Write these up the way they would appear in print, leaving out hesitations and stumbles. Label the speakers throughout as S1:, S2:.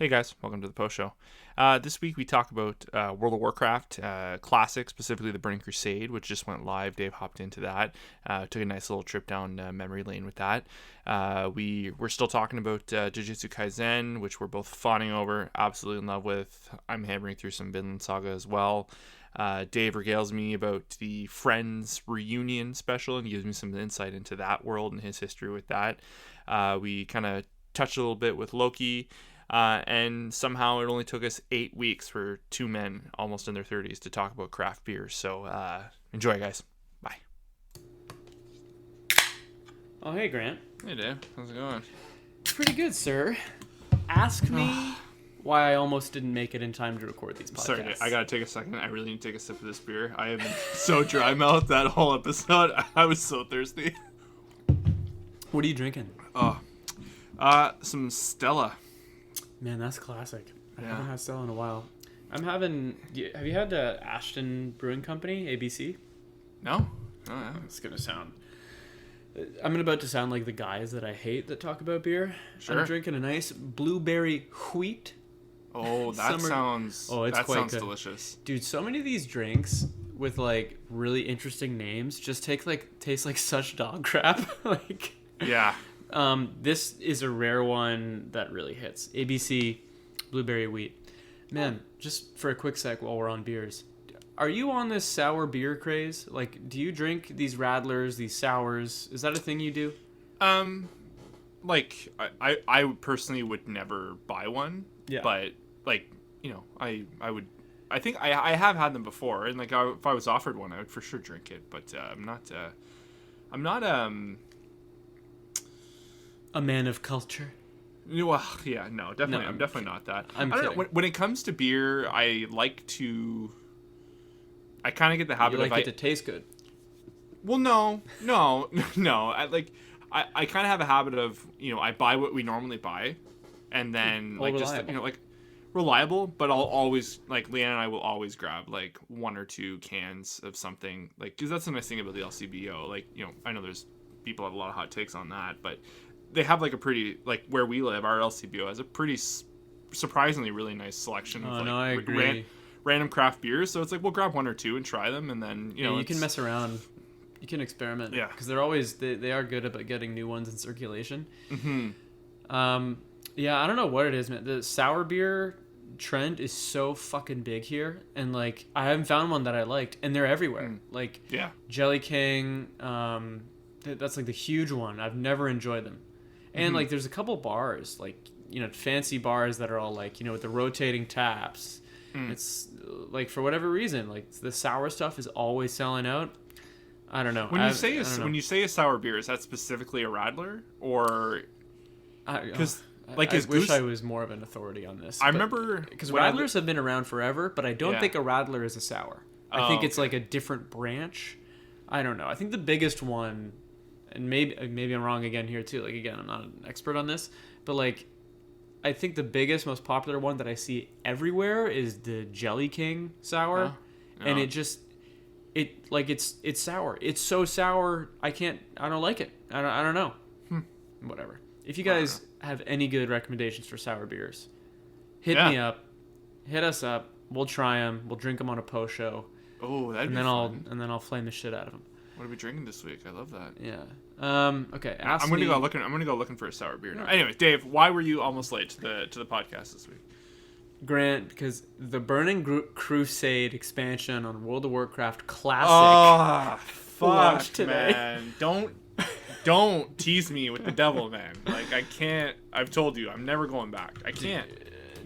S1: Hey guys, welcome to the post show. This week we talk about World of Warcraft Classic, specifically the Burning Crusade, which just went live. Dave hopped into that, took a nice little trip down memory lane with that. We're still talking about Jujutsu Kaisen, which we're both fawning over, absolutely in love with. I'm hammering through some Vinland Saga as well. Dave regales me about the Friends reunion special and gives me some insight into that world and his history with that. We kind of touched a little bit with Loki. And somehow it only took us 8 weeks for two men almost in their 30s to talk about craft beer. So enjoy, guys. Bye.
S2: Oh, hey, Grant.
S1: Hey, Dave. How's it going?
S2: Pretty good, sir. Ask me why I almost didn't make it in time to record these podcasts.
S1: Sorry, I gotta take a second. I really need to take a sip of this beer. I have been so dry mouthed that whole episode. I was so thirsty.
S2: What are you drinking?
S1: Some Stella.
S2: Man, that's classic. I
S1: Yeah.
S2: haven't had Stella in a while. Have you had Ashton Brewing Company, ABC?
S1: No? Oh, yeah.
S2: It's going to sound... I'm about to sound like the guys that I hate that talk about beer.
S1: Sure.
S2: I'm drinking a nice blueberry wheat.
S1: Oh, that sounds...
S2: Oh, it's
S1: that
S2: quite
S1: sounds
S2: good.
S1: delicious.
S2: Dude, so many of these drinks with, like, really interesting names just taste like such dog crap. Like...
S1: Yeah.
S2: This is a rare one that really hits. ABC Blueberry Wheat. Man, just for a quick sec while we're on beers. Are you on this sour beer craze? Like, do you drink these Radlers, these sours? Is that a thing you do?
S1: Like, I personally would never buy one.
S2: Yeah.
S1: But, like, you know, I would... I think I have had them before, and, like, if I was offered one, I would for sure drink it. But I'm not
S2: A man of culture.
S1: Well, yeah, no, definitely.
S2: No,
S1: I'm definitely not that.
S2: I'm
S1: I don't
S2: kidding.
S1: know. When it comes to beer, I like to. I kind of get the habit
S2: You like
S1: of.
S2: it to taste good.
S1: Well, no. I kind of have a habit of, I buy what we normally buy, and then
S2: All
S1: like
S2: reliable.
S1: just reliable. But I'll always Leanne and I will always grab like one or two cans of something, like, because that's the nice thing about the LCBO. Like, I know there's people have a lot of hot takes on that, but they have like a pretty, like, where we live, our LCBO has a pretty surprisingly really nice selection of
S2: I agree.
S1: random craft beers. So it's like we'll grab one or two and try them, and then
S2: You can mess around. You can experiment.
S1: Yeah.
S2: Because they're always they are good about getting new ones in circulation.
S1: Mm-hmm.
S2: Yeah, I don't know what it is, man. The sour beer trend is so fucking big here, and like I haven't found one that I liked, and they're everywhere. Like
S1: Yeah.
S2: Jelly King, that's like the huge one. I've never enjoyed them. And like there's a couple bars, like, fancy bars that are all like, with the rotating taps. It's like, for whatever reason, like the sour stuff is always selling out. I don't know.
S1: When you say a sour beer, is that specifically a Radler, or because
S2: I
S1: is
S2: wish
S1: Goose...
S2: I was more of an authority on this.
S1: I remember
S2: because Radlers have been around forever, but I don't
S1: Yeah.
S2: think a Radler is a sour. I think it's like a different branch. I don't know. I think the biggest one, and maybe I'm wrong again here too. Like, again, I'm not an expert on this, but like, I think the biggest, most popular one that I see everywhere is the Jelly King sour, and it's sour. It's so sour. I don't like it. I don't know. Whatever. If you guys have any good recommendations for sour beers, hit me up. Hit us up. We'll try them. We'll drink them on a post show.
S1: Oh, that'd
S2: and
S1: be
S2: then
S1: fun.
S2: I'll flame the shit out of them.
S1: What are we drinking this week? I love that.
S2: Yeah. Okay.
S1: I'm gonna go looking for a sour beer now. Anyway, Dave, why were you almost late to the podcast this week?
S2: Grant, because the Burning Crusade expansion on World of Warcraft Classic.
S1: Oh,
S2: launched
S1: fuck,
S2: today.
S1: man! Don't tease me with the devil, man. Like, I can't. I've told you, I'm never going back. I can't.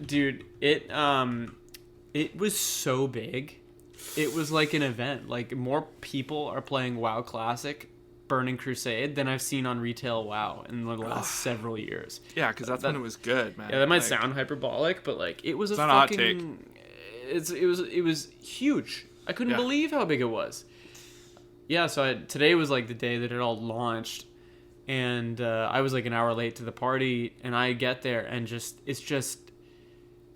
S2: Dude, it was so big. It was like an event. Like, more people are playing WoW Classic Burning Crusade than I've seen on retail WoW in the last several years.
S1: Yeah, because that's when it was good, man.
S2: Yeah, that might
S1: Like,
S2: sound hyperbolic, but like it was
S1: not a hot take.
S2: It was huge. I couldn't believe how big it was. Yeah, so today was like the day that it all launched, and I was like an hour late to the party, and I get there and it's just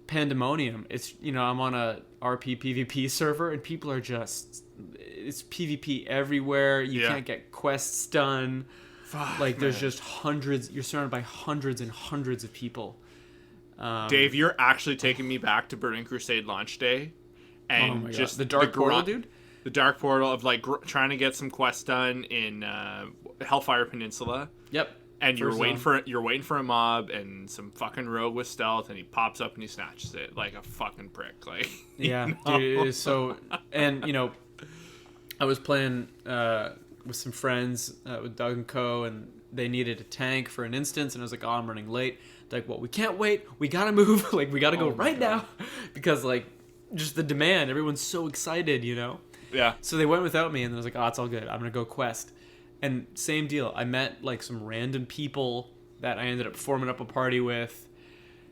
S2: pandemonium. It's, I'm on a RP PvP server, and people are it's PvP everywhere. You can't get quests done.
S1: Fuck,
S2: like, there's
S1: man.
S2: just hundreds. You're surrounded by hundreds and hundreds of people.
S1: Dave, you're actually taking me back to Burning Crusade launch day, and
S2: oh my
S1: just
S2: God. The Dark Portal, dude.
S1: the dark portal of like trying to get some quests done in Hellfire Peninsula.
S2: Yep.
S1: And you're waiting for a mob, and some fucking rogue with stealth, and he pops up and he snatches it like a fucking prick. Like,
S2: yeah,
S1: you know?
S2: dude, it is so. And I was playing with some friends with Doug and Co, and they needed a tank for an instance, and I was like, oh, I'm running late. They're like, well, we can't wait. We gotta move. Like, we gotta go right now, because like, just the demand. Everyone's so excited,
S1: Yeah.
S2: So they went without me, and I was like, oh, it's all good. I'm gonna go quest. And same deal. I met like some random people that I ended up forming up a party with,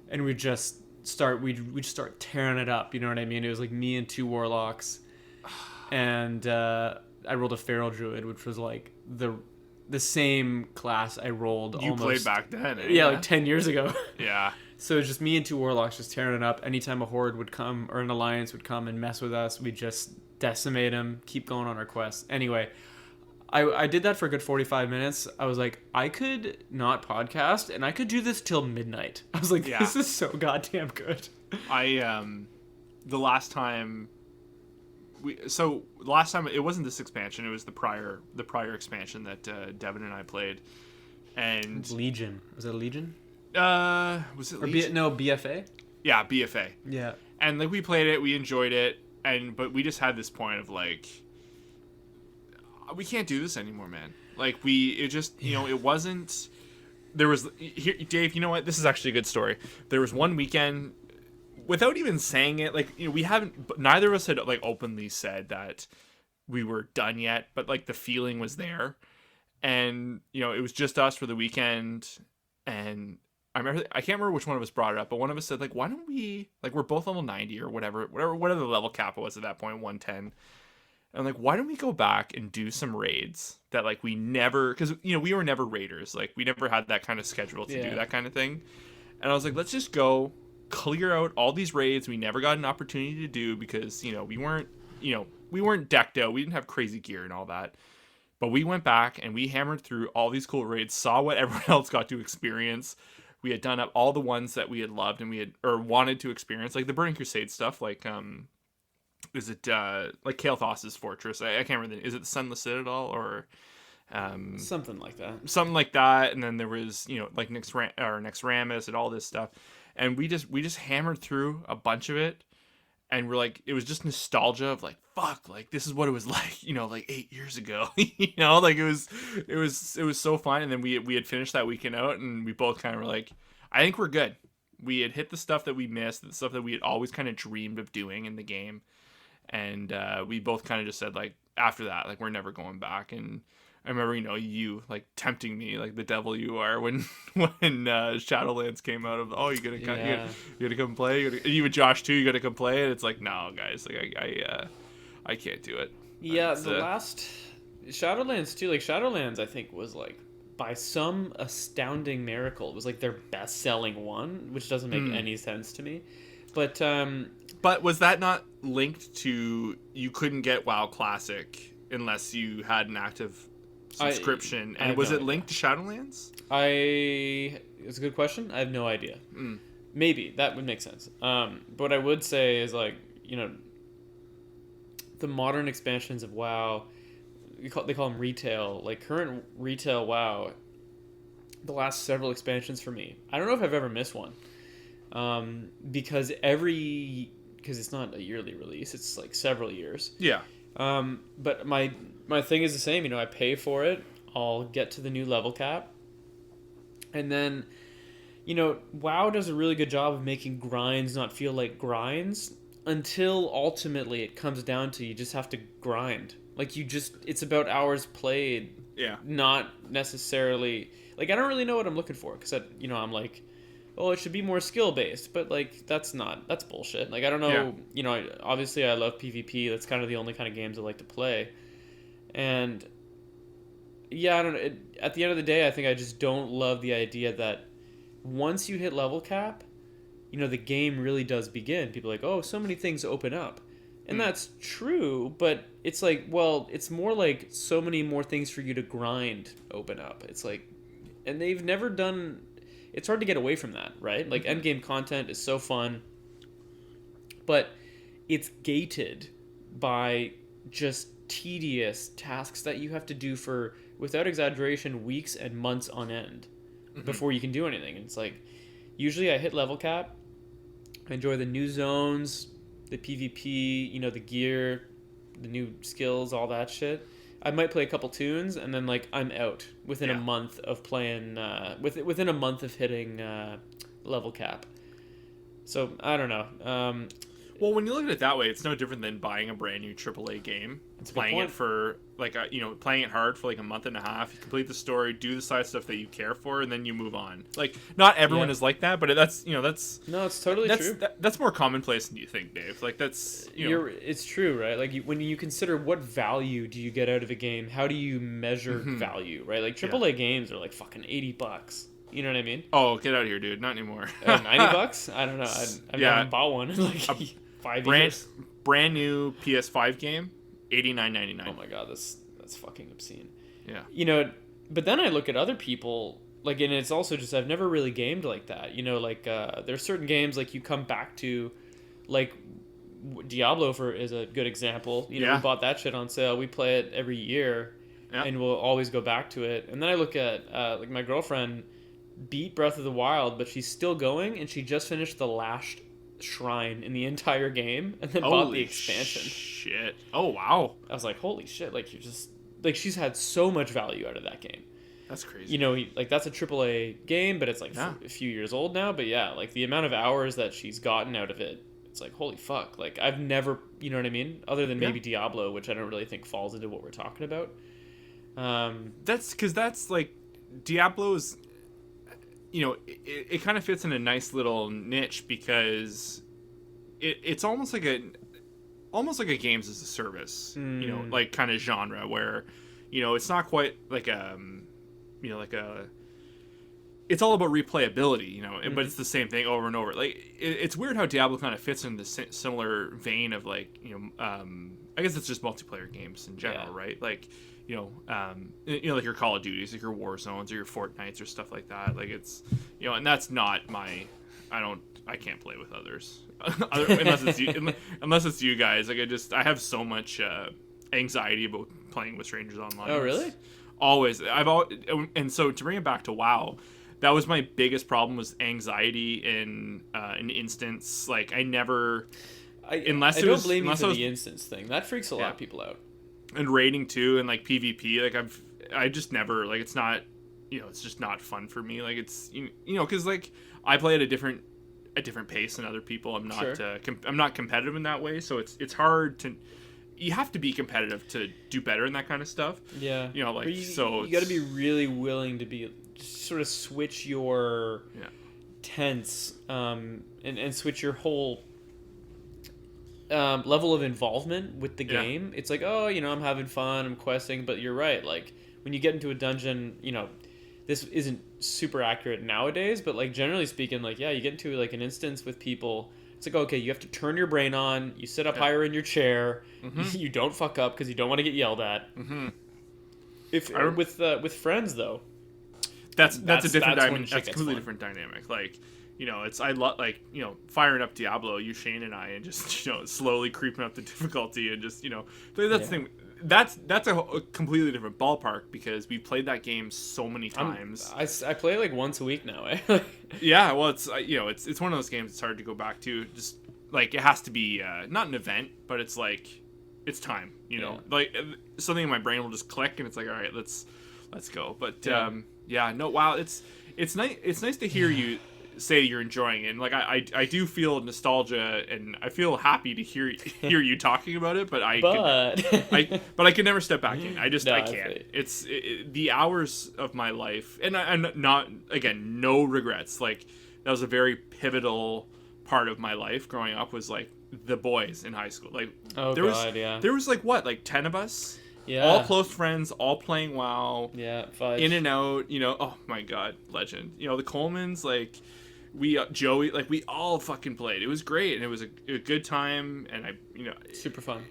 S2: and we just start tearing it up. You know what I mean? It was like me and 2 warlocks, and I rolled a feral druid, which was like the same class I rolled.
S1: You
S2: almost,
S1: played back then,
S2: yeah, like 10 years ago.
S1: Yeah.
S2: So it was just me and 2 warlocks just tearing it up. Anytime a horde would come or an alliance would come and mess with us, we just decimate them, keep going on our quests. Anyway. I did that for a good 45 minutes. I was like, I could not podcast, and I could do this till midnight. I was like, this is so goddamn good.
S1: The last time it wasn't this expansion. It was the prior expansion that Devin and I played, and
S2: Legion. Was it Legion?
S1: Was it Legion?
S2: BFA.
S1: Yeah, BFA.
S2: Yeah.
S1: And like we played it, we enjoyed it, but we just had this point of like, we can't do this anymore, man. Like it wasn't. There was here, Dave. You know what? This is actually a good story. There was one weekend, without even saying it, like we haven't. Neither of us had like openly said that we were done yet, but like the feeling was there, and it was just us for the weekend. And I can't remember which one of us brought it up, but one of us said like, why don't we, like, we're both level 90 or whatever the level cap was at that point, 110. And like, why don't we go back and do some raids that like we never, because we were never raiders, like we never had that kind of schedule to do that kind of thing. And I was like, let's just go clear out all these raids we never got an opportunity to do because we weren't decked out, we didn't have crazy gear and all that. But we went back and we hammered through all these cool raids, saw what everyone else got to experience. We had done up all the ones that we had loved and we had or wanted to experience, like the Burning Crusade stuff, like is it like Kael'thas's fortress? I can't remember. Is it the Sunless Citadel or
S2: something like that?
S1: Something like that. And then there was like Naxxramas and all this stuff, and we just hammered through a bunch of it, and we're like, it was just nostalgia of like, fuck, like this is what it was like, like 8 years ago, like it was so fun. And then we had finished that weekend out, and we both kind of were like, I think we're good. We had hit the stuff that we missed, the stuff that we had always kind of dreamed of doing in the game. And we both kind of just said, like, after that, like, we're never going back. And I remember, you, like, tempting me, like the devil you are, when Shadowlands came out of, oh, you gotta come play. Even Josh, too, you gotta come play. And it's like, no, guys, like, I can't do it.
S2: Yeah, the last Shadowlands, too. Like, Shadowlands, I think, was, like, by some astounding miracle, it was, like, their best-selling one, which doesn't make any sense to me. But
S1: was that not linked to you couldn't get WoW Classic unless you had an active subscription? And was it linked to Shadowlands?
S2: It's a good question. I have no idea. Maybe that would make sense. But what I would say is like, the modern expansions of WoW, they call them retail. Like current retail WoW, the last several expansions for me, I don't know if I've ever missed one. Because it's not a yearly release, it's like several years.
S1: Yeah.
S2: But my thing is the same. I pay for it. I'll get to the new level cap, and then, WoW does a really good job of making grinds not feel like grinds until ultimately it comes down to you just have to grind. Like it's about hours played.
S1: Yeah. Not
S2: necessarily like I don't really know what I'm looking for because I'm like, oh, it should be more skill-based, but, like, that's bullshit. Like, I don't know, obviously I love PvP, that's kind of the only kind of games I like to play, and, yeah, I don't know, at the end of the day, I think I just don't love the idea that once you hit level cap, the game really does begin. People are like, oh, so many things open up, and that's true, but it's like, well, it's more like so many more things for you to grind open up. It's like, and they've never done... it's hard to get away from that, right? Like endgame content is so fun, but it's gated by just tedious tasks that you have to do for, without exaggeration, weeks and months on end before you can do anything. And it's like, usually I hit level cap, I enjoy the new zones, the PvP, you know, the gear, the new skills, all that shit. I might play a couple tunes, and then like I'm out within a month of playing, within a month of hitting level cap. So I don't know.
S1: Well, when you look at it that way, it's no different than buying a brand new AAA game, playing it for like playing it hard for like a month and a half. You complete the story, do the side stuff that you care for, and then you move on. Like, not everyone is like that, but that's no, it's totally true. That's more commonplace than you think, Dave. Like that's
S2: it's true, right? Like when you consider what value do you get out of a game, how do you measure value, right? Like AAA games are like fucking $80. You know what I mean?
S1: Oh, get out of here, dude! Not anymore.
S2: $90? I don't know. I've never bought one in like 5 years.
S1: Brand new PS5 game, $89.99.
S2: Oh my god, that's fucking obscene.
S1: Yeah.
S2: You know, but then I look at other people, like, and it's also just I've never really gamed like that. You know, like there's certain games like you come back to, like Diablo is a good example. You know, we bought that shit on sale. We play it every year, and we'll always go back to it. And then I look at like my girlfriend beat Breath of the Wild, but she's still going, and she just finished the last shrine in the entire game, and then bought the expansion.
S1: Shit! Oh wow!
S2: I was like, holy shit! Like you're just like she's had so much value out of that game.
S1: That's crazy.
S2: You know, like that's a AAA game, but it's like a few years old now. But yeah, like the amount of hours that she's gotten out of it, it's like holy fuck! Like I've never, you know what I mean? Other than maybe Diablo, which I don't really think falls into what we're talking about.
S1: That's because that's like Diablo's. You know, it kind of fits in a nice little niche because it's almost like a games as a service, you know, like kind of genre where, you know, it's not quite like it's all about replayability, you know, but it's the same thing over and over. Like it's weird how Diablo kind of fits in the similar vein of like, you know, I guess it's just multiplayer games in general, right? Like, you know, like your Call of Duties, like your War Zones or your Fortnites or stuff like that. Like it's, you know, and that's not my, I can't play with others unless it's you guys. Like I have so much anxiety about playing with strangers online.
S2: Oh, really?
S1: Always. And so to bring it back to WoW, that was my biggest problem was anxiety in an instance. Like I don't blame you for the instance thing. That freaks a lot of people out. And raiding too, and like PvP, like I just never, like it's not, you know, it's just not fun for me. Like it's, you know, because like I play at a different pace than other people. I'm not I'm not competitive in that way, so it's hard to. You have to be competitive to do better in that kind of stuff.
S2: Yeah,
S1: you know, like
S2: you got to be really willing to be sort of switch your tense and switch your whole level of involvement with the game. It's like, oh, you know, I'm having fun, I'm questing, but you're right. Like when you get into a dungeon, you know, this isn't super accurate nowadays, but like generally speaking, like you get into like an instance with people. It's like, okay, you have to turn your brain on. You sit up higher in your chair. You don't fuck up because you don't want to get yelled at. With friends though,
S1: that's a different dynamic. That's a completely different dynamic. Like, you know, I love, like, you know, firing up Diablo, you, Shane, and I, and just, you know, slowly creeping up the difficulty and just, you know, that's the thing. That's a completely different ballpark because we played that game so many times.
S2: I play it like once a week now. Eh?
S1: Yeah, well, it's you know, it's one of those games. It's hard to go back to. Just like it has to be not an event, but it's like it's time. You know, like something in my brain will just click, and it's like, all right, let's go. But wow, it's nice. It's nice to hear you say you're enjoying it. And like I do feel nostalgia, and I feel happy to hear you talking about it, but I can never step back in. I can't. It's the hours of my life, and I'm not, again, no regrets. Like that was a very pivotal part of my life growing up, was like the boys in high school. Like there was like 10 of us. Yeah. All close friends, all playing WoW.
S2: Yeah, fudge.
S1: In and out, you know, oh my god, legend. You know, the Colemans, like Joey, like we all fucking played. It was great, and it was a good time, and
S2: super fun.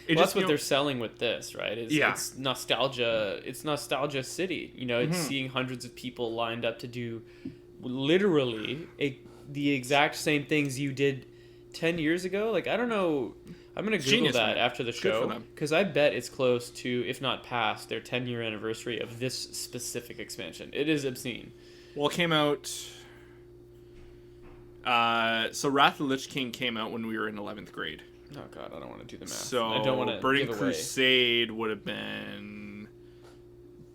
S2: That's what they're selling with this, right? It's nostalgia. It's nostalgia city. You know, it's seeing hundreds of people lined up to do literally the exact same things you did 10 years ago. Like, I don't know. I'm going to Google
S1: Genius,
S2: that
S1: man.
S2: after the
S1: Good
S2: show.
S1: for them.
S2: Because I bet it's close to, if not past, their 10-year anniversary of this specific expansion. It is obscene.
S1: Well, it came out... so Wrath of the Lich King came out when we were in 11th grade.
S2: Oh, God, I don't want to do the math.
S1: So
S2: I don't want to
S1: Burning
S2: give away.
S1: Crusade would have been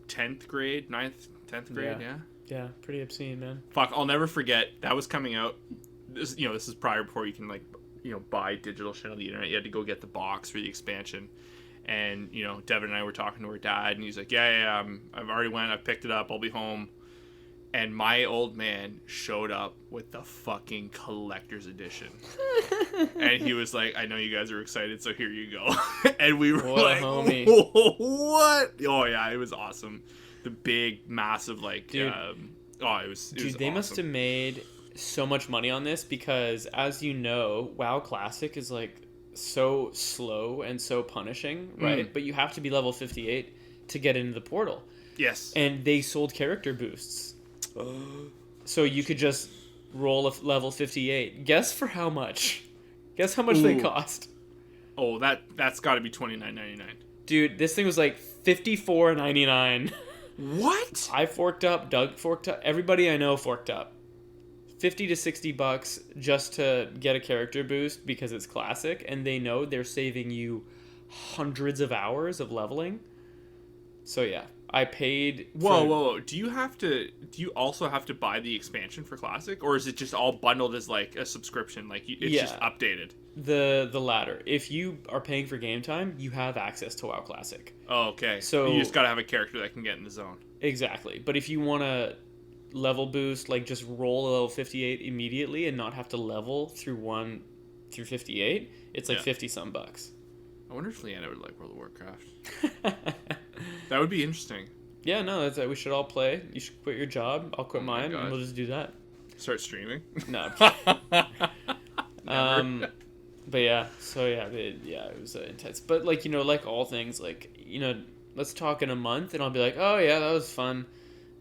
S1: 10th grade, 9th, 10th grade, yeah.
S2: Yeah, pretty obscene, man.
S1: Fuck, I'll never forget. That was coming out. This is prior before you can, like, buy digital shit on the internet. You had to go get the box for the expansion. And, Devin and I were talking to her dad, and he's like, yeah, I've already went. I picked it up. I'll be home. And my old man showed up with the fucking collector's edition. And he was like, I know you guys are excited, so here you go. And we were
S2: what
S1: like,
S2: a homie.
S1: What? Oh, yeah, it was awesome. The big, massive, like,
S2: dude,
S1: it was
S2: dude,
S1: was
S2: they
S1: awesome.
S2: must have made so much money on this because, as you know, WoW Classic is, like, so slow and so punishing, right? But you have to be level 58 to get into the portal.
S1: Yes.
S2: And they sold character boosts. So you could just roll a level 58. Guess for how much? Guess how much they cost?
S1: Oh, that's got to be $29.99.
S2: Dude, this thing was like $54.99.
S1: What?
S2: I forked up, Doug forked up, everybody I know forked up. $50 to $60 just to get a character boost because it's classic, and they know they're saving you hundreds of hours of leveling. So yeah, I paid.
S1: Whoa! Do you also have to buy the expansion for classic, or is it just all bundled as like a subscription? Like it's just updated.
S2: The latter. If you are paying for game time, you have access to WoW Classic.
S1: Oh, okay.
S2: So
S1: you just gotta have a character that can get in the zone.
S2: Exactly. But if you want to level boost, like just roll a level 58 immediately and not have to level through 1 through 58, it's like 50 some bucks.
S1: I wonder if Leanna would like World of Warcraft. That would be interesting.
S2: Yeah, no, that's we should all play. You should quit your job. I'll quit mine, and we'll just do that.
S1: Start streaming.
S2: No. But yeah, so yeah, it was intense. But like like all things, like let's talk in a month, and I'll be like, oh yeah, that was fun.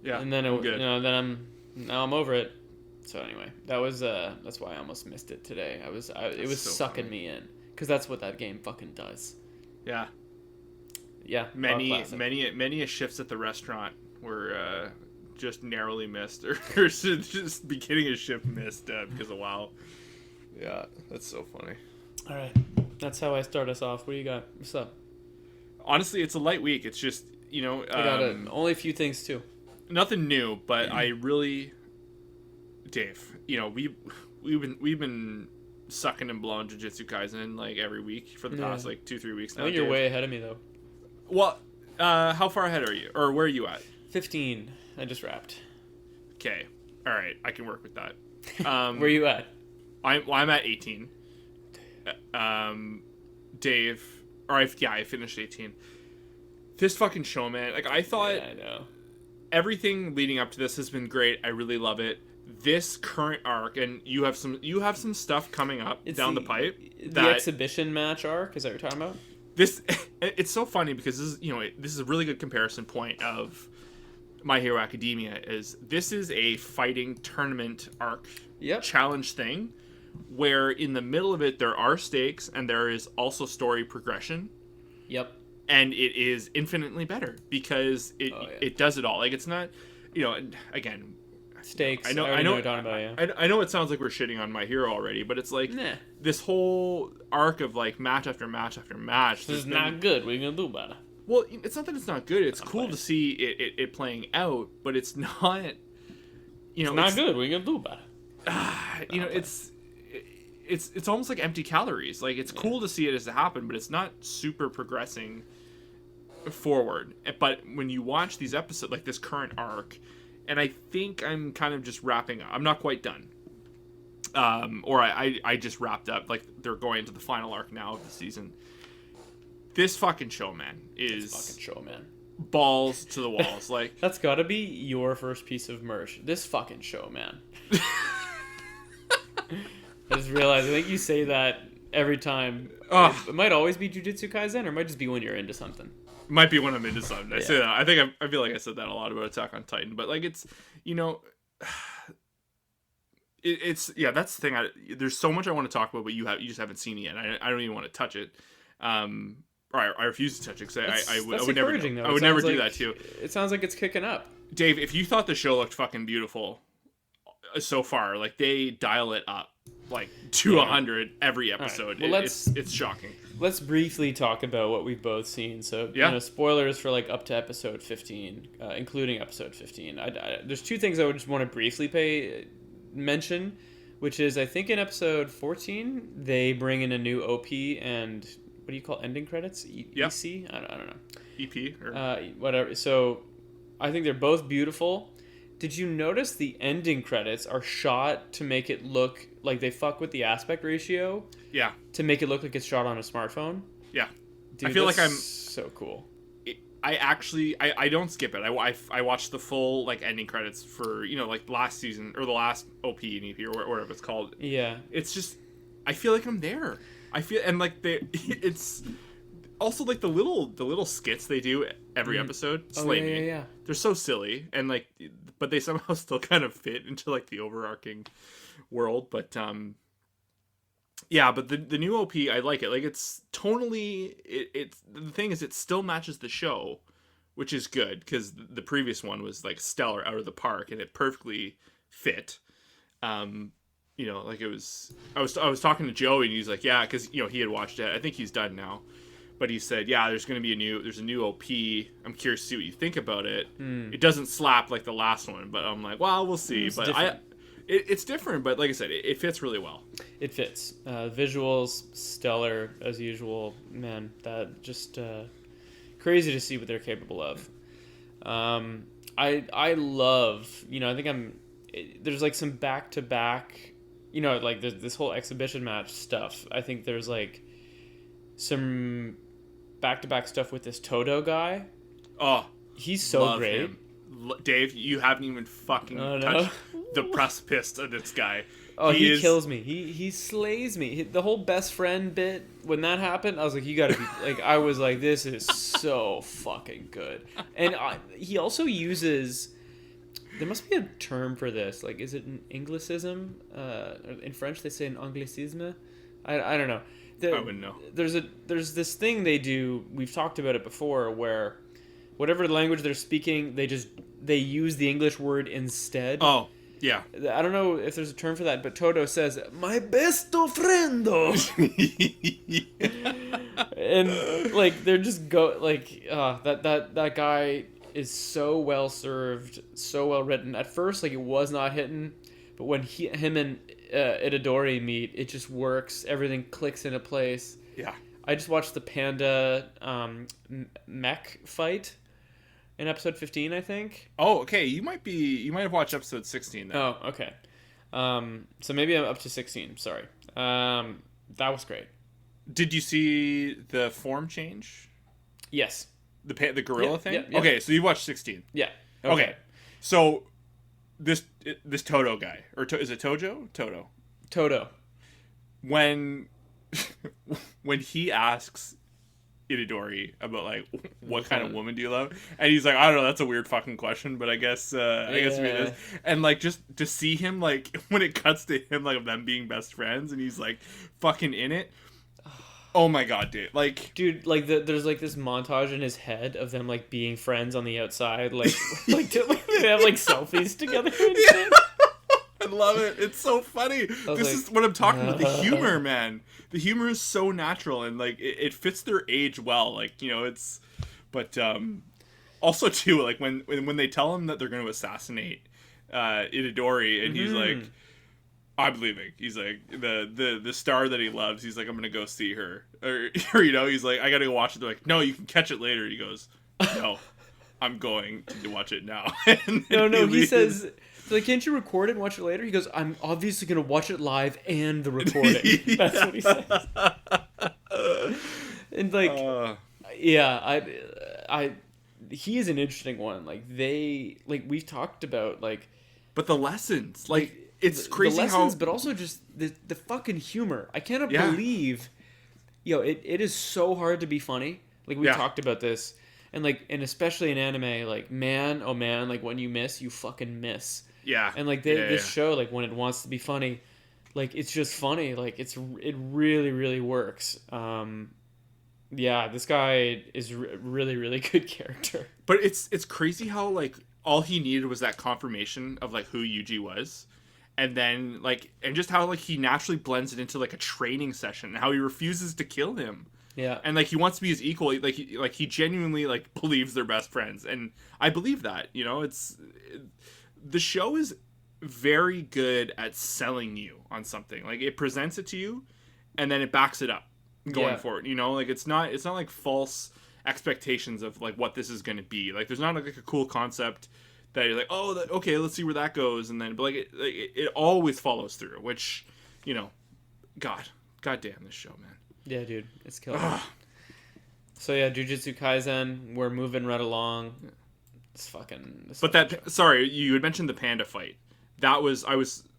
S1: Yeah,
S2: and then then I'm over it. So anyway, that's why I almost missed it today. It was so sucking me in because that's what that game fucking does.
S1: Yeah.
S2: Yeah.
S1: Many shifts at the restaurant were just narrowly missed, or just beginning a shift missed because of WoW. Yeah, that's so funny.
S2: All right, that's how I start us off. What do you got? What's up?
S1: Honestly, it's a light week. It's just I
S2: got only a few things too.
S1: Nothing new, but I really, Dave. We've been sucking and blowing Jujutsu Kaisen like every week for the past like 2-3 weeks now.
S2: I think you're way ahead of me though.
S1: Well, how far ahead are you, or where are you at?
S2: 15. I just wrapped.
S1: Okay, all right, I can work with that.
S2: Where are you at?
S1: I'm at 18. Dave, I finished 18. This fucking show, man. Like I thought.
S2: Yeah, I know.
S1: Everything leading up to this has been great. I really love it. This current arc, and you have some stuff coming up down the pipe.
S2: The exhibition match arc, is that what you're talking about?
S1: This it's so funny because this is a really good comparison point of My Hero Academia. This is a fighting tournament arc challenge thing, where in the middle of it there are stakes and there is also story progression.
S2: Yep.
S1: And it is infinitely better because it does it all. Like it's not, again,
S2: stakes.
S1: I know
S2: what you're talking about. Yeah.
S1: I know it sounds like we're shitting on My Hero already, but it's like this whole arc of like match after match after match.
S2: This is not good. What are you gonna do about it?
S1: Well, it's not that it's not good. It's cool to see it playing out, but it's not.
S2: It's not good. What are you gonna do about it?
S1: It's almost like empty calories. Like it's cool to see it as it happen, but it's not super progressing forward. But when you watch these episodes, like this current arc, and I think I'm kind of just wrapping up. I'm not quite done. Or I just wrapped up. Like they're going into the final arc now of the season. This fucking show, man, balls to the walls. Like
S2: that's gotta be your first piece of merch. This fucking show, man. I just realized, I think you say that every time. It might always be Jujutsu Kaisen, or it might just be when you're into something.
S1: Might be when I'm into something. I say that. I feel like I said that a lot about Attack on Titan, but like it's, it's that's the thing. There's so much I want to talk about, but you just haven't seen it yet. I don't even want to touch it. Or I refuse to touch it because I would never.
S2: Though.
S1: I would never do that to you.
S2: It sounds like it's kicking up.
S1: Dave, if you thought the show looked fucking beautiful so far, like they dial it up like to 100 every episode.
S2: Right. Well,
S1: it's shocking.
S2: Let's briefly talk about what we've both seen. So, spoilers for like up to episode 15, including episode 15. There's two things I would just want to briefly mention, which is I think in episode 14 they bring in a new OP and what do you call ending credits? EC? I don't know.
S1: EP or
S2: whatever. So, I think they're both beautiful. Did you notice the ending credits are shot to make it look like they fuck with the aspect ratio?
S1: Yeah.
S2: To make it look like it's shot on a smartphone?
S1: Yeah.
S2: Dude,
S1: I feel like I'm
S2: so cool.
S1: I don't skip it. I watched the full like ending credits for like last season or the last OP and EP or whatever it's called.
S2: Yeah.
S1: It's just I feel like I'm there. I feel and like it's also like the little skits they do every episode slay me.
S2: Yeah.
S1: They're so silly and like but they somehow still kind of fit into like the overarching world. But but the new OP I like it. Like it's tonally it's the thing is it still matches the show, which is good because the previous one was like stellar out of the park and it perfectly fit. Like it was I was talking to Joey and he's like, yeah, because he had watched it. I think he's done now. But he said, yeah, there's a new OP. I'm curious to see what you think about it. It doesn't slap like the last one, but I'm like, well, we'll see.
S2: It's
S1: but
S2: different.
S1: It's different, but like I said, it fits really well.
S2: It fits. Visuals, stellar as usual. Man, that just crazy to see what they're capable of. I love, I think there's like some back-to-back, like there's this whole exhibition match stuff. I think there's like some back-to-back stuff with this Toto guy.
S1: Oh,
S2: he's so great.
S1: Him. Dave, you haven't even fucking touched the precipice of this guy.
S2: Oh, he kills me. He slays me. The whole best friend bit, when that happened, I was like, you gotta be like, I was like, this is so fucking good. And he also uses, there must be a term for this. Like, is it an Anglicism? In French, they say an anglicisme. I don't know.
S1: I wouldn't know.
S2: There's this thing they do. We've talked about it before, where whatever language they're speaking, they use the English word instead.
S1: Oh, yeah.
S2: I don't know if there's a term for that, but Toto says, "My besto friendo," and like they're just that guy is so well served, so well written. At first, like it was not hitting, but when him and Itadori meet, it just works. Everything clicks into place.
S1: Yeah.
S2: I just watched the panda mech fight in episode 15, I think.
S1: Oh, okay. You might have watched episode 16 then.
S2: Oh, okay. So maybe I'm up to 16. Sorry. That was great.
S1: Did you see the form change?
S2: Yes.
S1: The gorilla thing?
S2: Yeah.
S1: Okay, so you watched 16.
S2: Yeah.
S1: Okay. So this Toto guy, or is it Tojo?
S2: Toto.
S1: When he asks Itadori about like what kind of woman do you love, and he's like, I don't know, that's a weird fucking question, but I guess it is. And like just to see him like when it cuts to him like of them being best friends and he's like fucking in it. Oh my god, dude! Like
S2: there's like this montage in his head of them like being friends on the outside, like they have like selfies together. And shit.
S1: I love it. It's so funny. This is what I'm talking about. The humor, man. The humor is so natural and like it fits their age well. Like it's, but also too like when they tell him that they're going to assassinate Itadori and he's like, I'm leaving. He's like the star that he loves. He's like, I'm gonna go see her, or he's like, I gotta go watch it. They're like, no, you can catch it later. He goes, no, I'm going to watch it now.
S2: No, he says, like, can't you record it and watch it later? He goes, I'm obviously gonna watch it live and the recording. That's what he says. And like, he is an interesting one. Like we've talked about like,
S1: but the lessons like. It's crazy
S2: the lessons,
S1: how...
S2: but also just the fucking humor. I cannot believe, it is so hard to be funny. Like we talked about this, and especially in anime, like man, oh man, like when you miss, you fucking miss.
S1: Yeah.
S2: And like
S1: Yeah.
S2: this show, like when it wants to be funny, like it's just funny. Like it really really works. Yeah, this guy is really really good character.
S1: But it's crazy how like all he needed was that confirmation of like who Yuji was, and then like and just how like he naturally blends it into like a training session, and how he refuses to kill him.
S2: Yeah.
S1: And like he wants to be his equal, like he genuinely like believes they're best friends, and I believe that. You know, the show is very good at selling you on something. Like it presents it to you, and then it backs it up going forward. You know, like it's not like false expectations of like what this is going to be. Like there's not like a cool concept that you're like, oh, okay, let's see where that goes, and then but like it always follows through. Which, you know, God damn this show, man.
S2: Yeah, dude, it's killer. So yeah, Jujutsu Kaisen, we're moving right along. It's fucking.
S1: Sorry, you had mentioned the panda fight. I was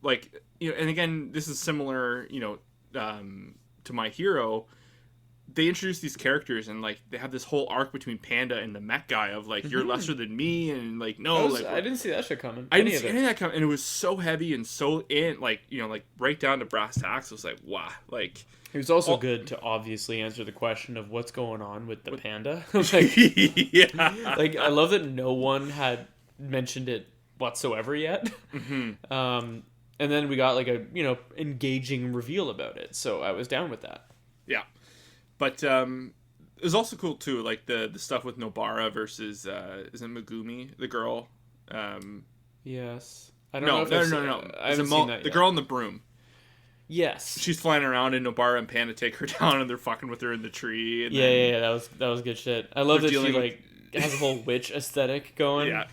S1: like, you know, and again, this is similar, you know, to My Hero. They introduce these characters and like they have this whole arc between Panda and the mech guy of like you're lesser than me and like no,
S2: I didn't see that shit coming.
S1: I didn't see any of that coming, and it was so heavy and so like you know like right down to brass tacks. It was like wow, like.
S2: It was also good to obviously answer the question of what's going on with the panda. Like,
S1: yeah.
S2: Like I love that no one had mentioned it whatsoever yet.
S1: Mm-hmm.
S2: And then we got like a engaging reveal about it, so I was down with that.
S1: Yeah, but it was also cool too, like the stuff with Nobara versus isn't Megumi the girl?
S2: Yes, I don't know. No. I haven't seen that yet.
S1: The girl in the broom.
S2: Yes,
S1: she's flying around and Nobara and Panda take her down and they're fucking with her in the tree. And
S2: yeah, that was good shit. I love that she like has a whole witch aesthetic going.
S1: Yeah.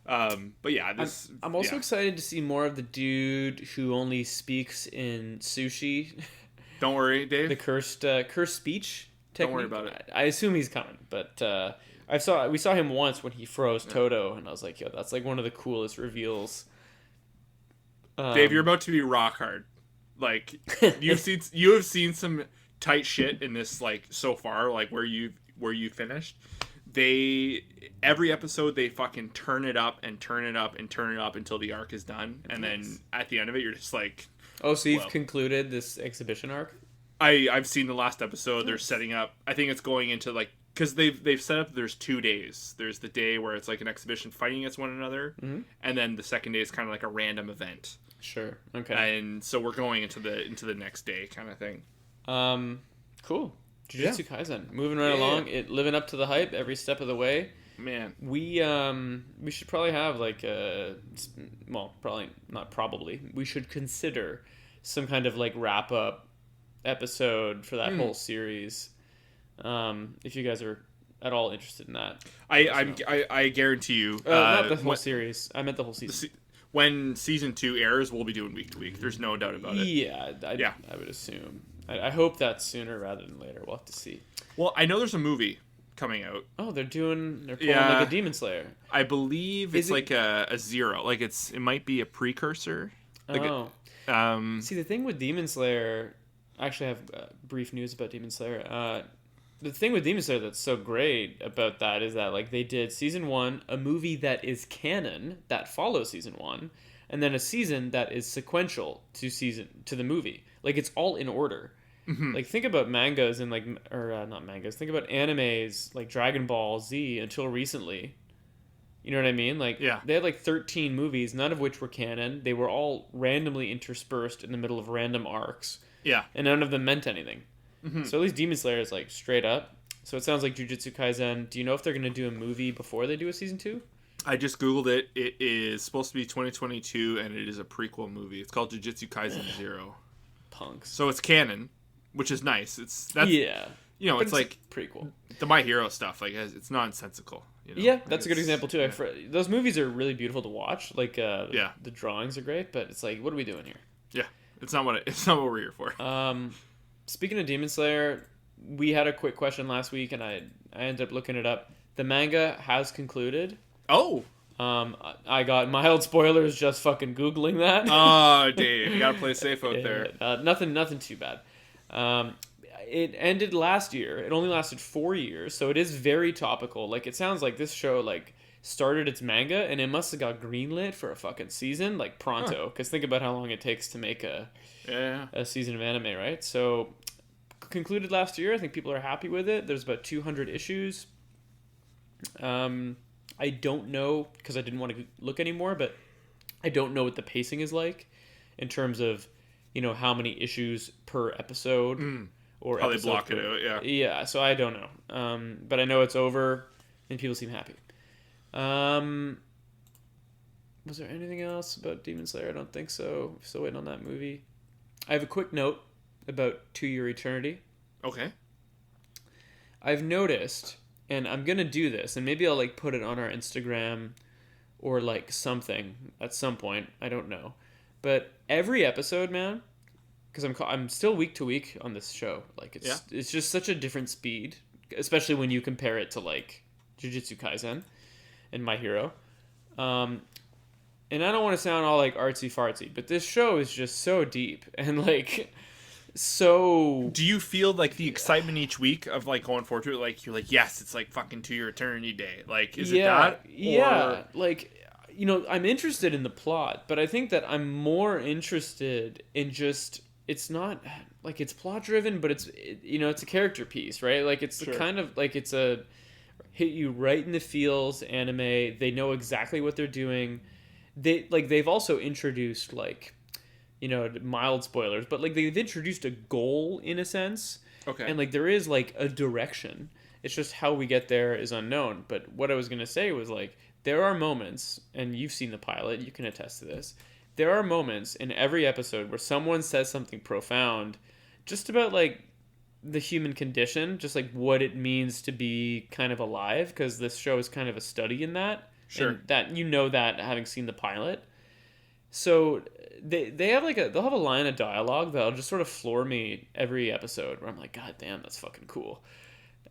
S1: But yeah,
S2: I'm also excited to see more of the dude who only speaks in sushi.
S1: Don't worry, Dave.
S2: The cursed speech technique.
S1: Don't worry about it.
S2: I assume he's coming, but we saw him once when he froze Toto, and I was like, yo, that's like one of the coolest reveals.
S1: Dave, you're about to be rock hard. Like you have seen some tight shit in this like so far, like where you finished. Every episode they fucking turn it up and turn it up and turn it up until the arc is done, and then at the end of it you're just like,
S2: oh, so you've concluded this exhibition arc?
S1: I've seen the last episode. They're setting up, I think it's going into like, because they've set up there's 2 days. There's the day where it's like an exhibition fighting against one another, and then the second day is kind of like a random event.
S2: Sure. Okay.
S1: And so we're going into the next day kind of thing.
S2: Cool. Jujutsu Kaisen, moving right along, it living up to the hype every step of the way.
S1: Man,
S2: we should probably have like we should consider some kind of like wrap up episode for that whole series. If you guys are at all interested in that,
S1: I guarantee you.
S2: Not the whole series. I meant the whole season.
S1: When season 2 airs, we'll be doing week to week. There's no doubt about it.
S2: Yeah, I would assume. I hope that's sooner rather than later. We'll have to see.
S1: Well, I know there's a movie coming out.
S2: Oh, they're pulling like a Demon Slayer.
S1: I believe it's like a Zero. Like it might be a precursor. Like
S2: see, the thing with Demon Slayer, I actually have brief news about Demon Slayer. The thing with Demon Slayer that's so great about that is that like they did season 1, a movie that is canon that follows season 1, and then a season that is sequential to the movie. Like it's all in order. Mm-hmm. Like think about mangas and like not mangas. Think about animes like Dragon Ball Z until recently. You know what I mean? Like they had like 13 movies, none of which were canon. They were all randomly interspersed in the middle of random arcs. Yeah, and none of them meant anything. Mm-hmm. So at least Demon Slayer is like straight up. So it sounds like Jujutsu Kaisen. Do you know if they're going to do a movie before they do a season 2?
S1: I just Googled it. It is supposed to be 2022, and it is a prequel movie. It's called Jujutsu Kaisen 0.
S2: Punks.
S1: So it's canon, which is nice. You know, it's like
S2: prequel.
S1: The My Hero stuff. Like it's nonsensical. You know?
S2: Yeah, that's a good example too. Those movies are really beautiful to watch. Like the drawings are great, but it's like, what are we doing here?
S1: Yeah, it's not what we're here for.
S2: Speaking of Demon Slayer, we had a quick question last week, and I ended up looking it up. The manga has concluded.
S1: Oh.
S2: I got mild spoilers just fucking Googling that.
S1: Oh, Dave, you gotta play safe out there.
S2: Nothing too bad. It ended last year. It only lasted 4 years, so it is very topical. Like it sounds like this show like started its manga, and it must have got greenlit for a fucking season like pronto. Because think about how long it takes to make a season of anime, right? So concluded last year. I think people are happy with it. There's about 200 issues. I don't know because I didn't want to look anymore, but I don't know what the pacing is like in terms of, how many issues per episode or
S1: how they
S2: episode
S1: block
S2: per,
S1: it out. Yeah.
S2: Yeah, so I don't know. But I know it's over and people seem happy. Was there anything else about Demon Slayer? I don't think so. Still waiting on that movie. I have a quick note about To Your Eternity.
S1: Okay.
S2: I've noticed, and I'm gonna do this, and maybe I'll like put it on our Instagram or like something at some point. I don't know, but every episode, man, because I'm still week to week on this show. Like it's just such a different speed, especially when you compare it to like Jujutsu Kaisen and My Hero. And I don't want to sound all like artsy fartsy, but this show is just so deep and like so.
S1: Do you feel like the excitement each week of like going forward to it? Like you're like, yes, it's like fucking To Your Eternity Day. Like, is it that?
S2: Yeah. Like, I'm interested in the plot, but I think that I'm more interested in just, it's not like it's plot driven, but it's a character piece, right? Like it's the kind of like it's a hit you right in the feels anime. They know exactly what they're doing. They've also introduced like, mild spoilers, but like they've introduced a goal in a sense.
S1: Okay.
S2: And like there is like a direction. It's just how we get there is unknown. But what I was gonna say was like there are moments, and you've seen the pilot, you can attest to this. There are moments in every episode where someone says something profound, just about like the human condition, just like what it means to be kind of alive, because this show is kind of a study in that.
S1: Sure.
S2: And that that having seen the pilot. So they have they'll have a line of dialogue that'll just sort of floor me every episode where I'm like, God damn, that's fucking cool.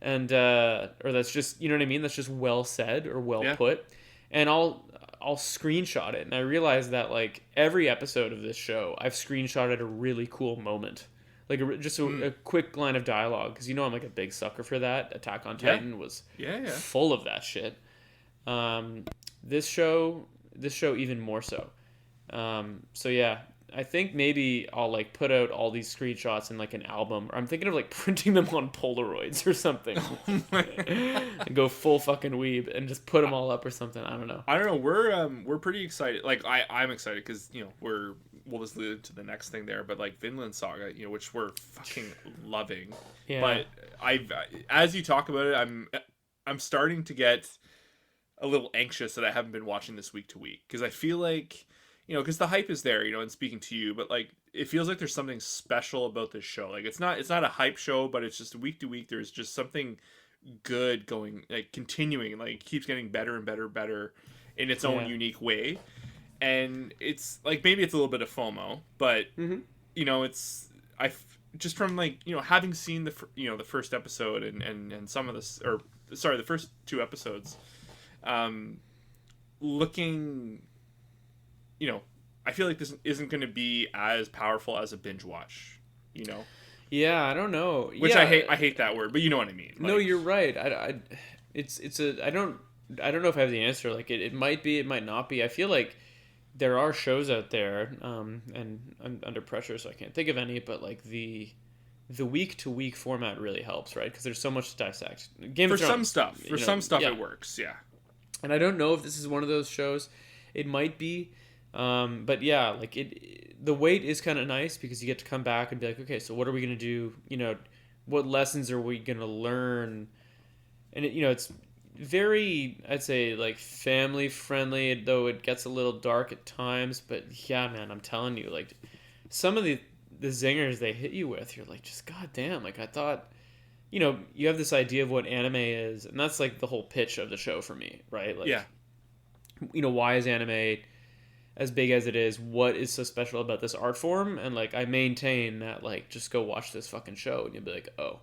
S2: And or that's just, you know what I mean? That's just well said or well put. And I'll screenshot it, and I realize that like every episode of this show, I've screenshotted a really cool moment. Like a quick line of dialogue, because I'm like a big sucker for that. Attack on Titan was full of that shit. This show even more so. So yeah, I think maybe I'll like put out all these screenshots in like an album, or I'm thinking of like printing them on Polaroids or something. And go full fucking weeb and just put them all up or something. I don't know.
S1: We're pretty excited. Like I'm excited because we'll just lead to the next thing there, but like Vinland Saga, which we're fucking loving.
S2: Yeah.
S1: But as you talk about it, I'm starting to get a little anxious that I haven't been watching this week to week, because I feel like, because the hype is there, and speaking to you, but like it feels like there's something special about this show. Like it's not a hype show, but it's just week to week there's just something good going, like continuing, like it keeps getting better and better in its own unique way. And it's like, maybe it's a little bit of FOMO, but it's just from like having seen the first episode and some of this, or sorry, the first two episodes, looking, I feel like this isn't going to be as powerful as a binge watch,
S2: Yeah, I don't know.
S1: Which I hate that word, but you know what I mean. Like,
S2: no, you're right. I don't know if I have the answer. Like it might be, it might not be. I feel like there are shows out there, and I'm under pressure, so I can't think of any. But like the week to week format really helps, right? Because there's so much to dissect.
S1: For some stuff, it works. Yeah.
S2: And I don't know if this is one of those shows. It might be, but yeah, like the wait is kind of nice because you get to come back and be like, okay, so what are we gonna do? What lessons are we gonna learn? And it's very, I'd say, like family friendly, though it gets a little dark at times. But yeah, man, I'm telling you, like some of the zingers they hit you with, you're like, just goddamn, like I thought. You have this idea of what anime is, and that's like the whole pitch of the show for me, right? Like, why is anime as big as it is? What is so special about this art form? And like, I maintain that, like, just go watch this fucking show, and you'll be like, oh,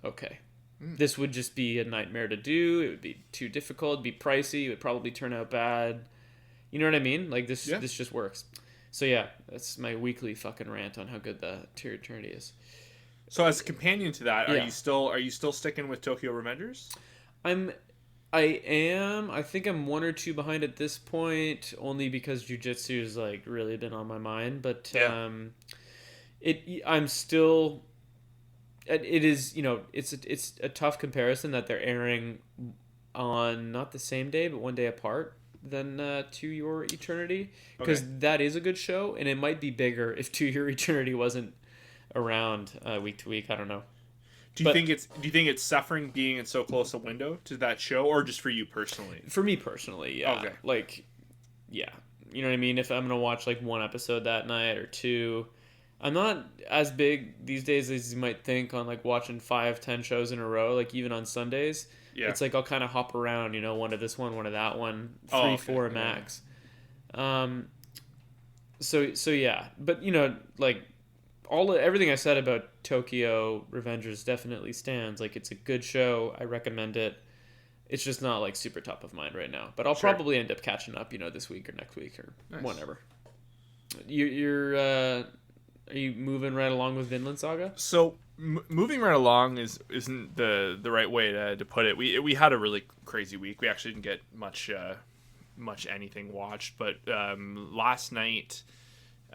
S2: okay. This would just be a nightmare to do. It would be too difficult. It'd be pricey. It would probably turn out bad. You know what I mean? Like, this just works. So yeah, that's my weekly fucking rant on how good the To Your Eternity is.
S1: So as a companion to that, are you still sticking with Tokyo Revengers?
S2: I am. I think I'm one or two behind at this point, only because Jujutsu has like really been on my mind. But
S1: Yeah.
S2: I'm still. It is, it's a tough comparison that they're airing on not the same day, but one day apart than To Your Eternity, because
S1: Okay.
S2: that is a good show, and it might be bigger if To Your Eternity wasn't around week to week. I don't know, but
S1: Do you think it's suffering being in so close a window to that show, or just for you personally?
S2: for me personally, yeah,
S1: Okay.
S2: like, yeah, you know what I mean. If I'm gonna watch like one episode that night or two, I'm not as big these days as you might think on like watching 5-10 shows in a row. Like even on Sundays,
S1: Yeah.
S2: it's like I'll kind of hop around, one of this one of that one,
S1: Oh,
S2: three,
S1: okay.
S2: four
S1: Yeah.
S2: max. Um, so yeah, but like everything I said about Tokyo Revengers definitely stands. Like it's a good show. I recommend it. It's just not like super top of mind right now, but I'll
S1: Sure.
S2: probably end up catching up, this week or next week or
S1: Nice.
S2: whenever. You're are you moving right along with Vinland Saga?
S1: So moving right along isn't the right way to put it. We had a really crazy week. We actually didn't get much anything watched, but last night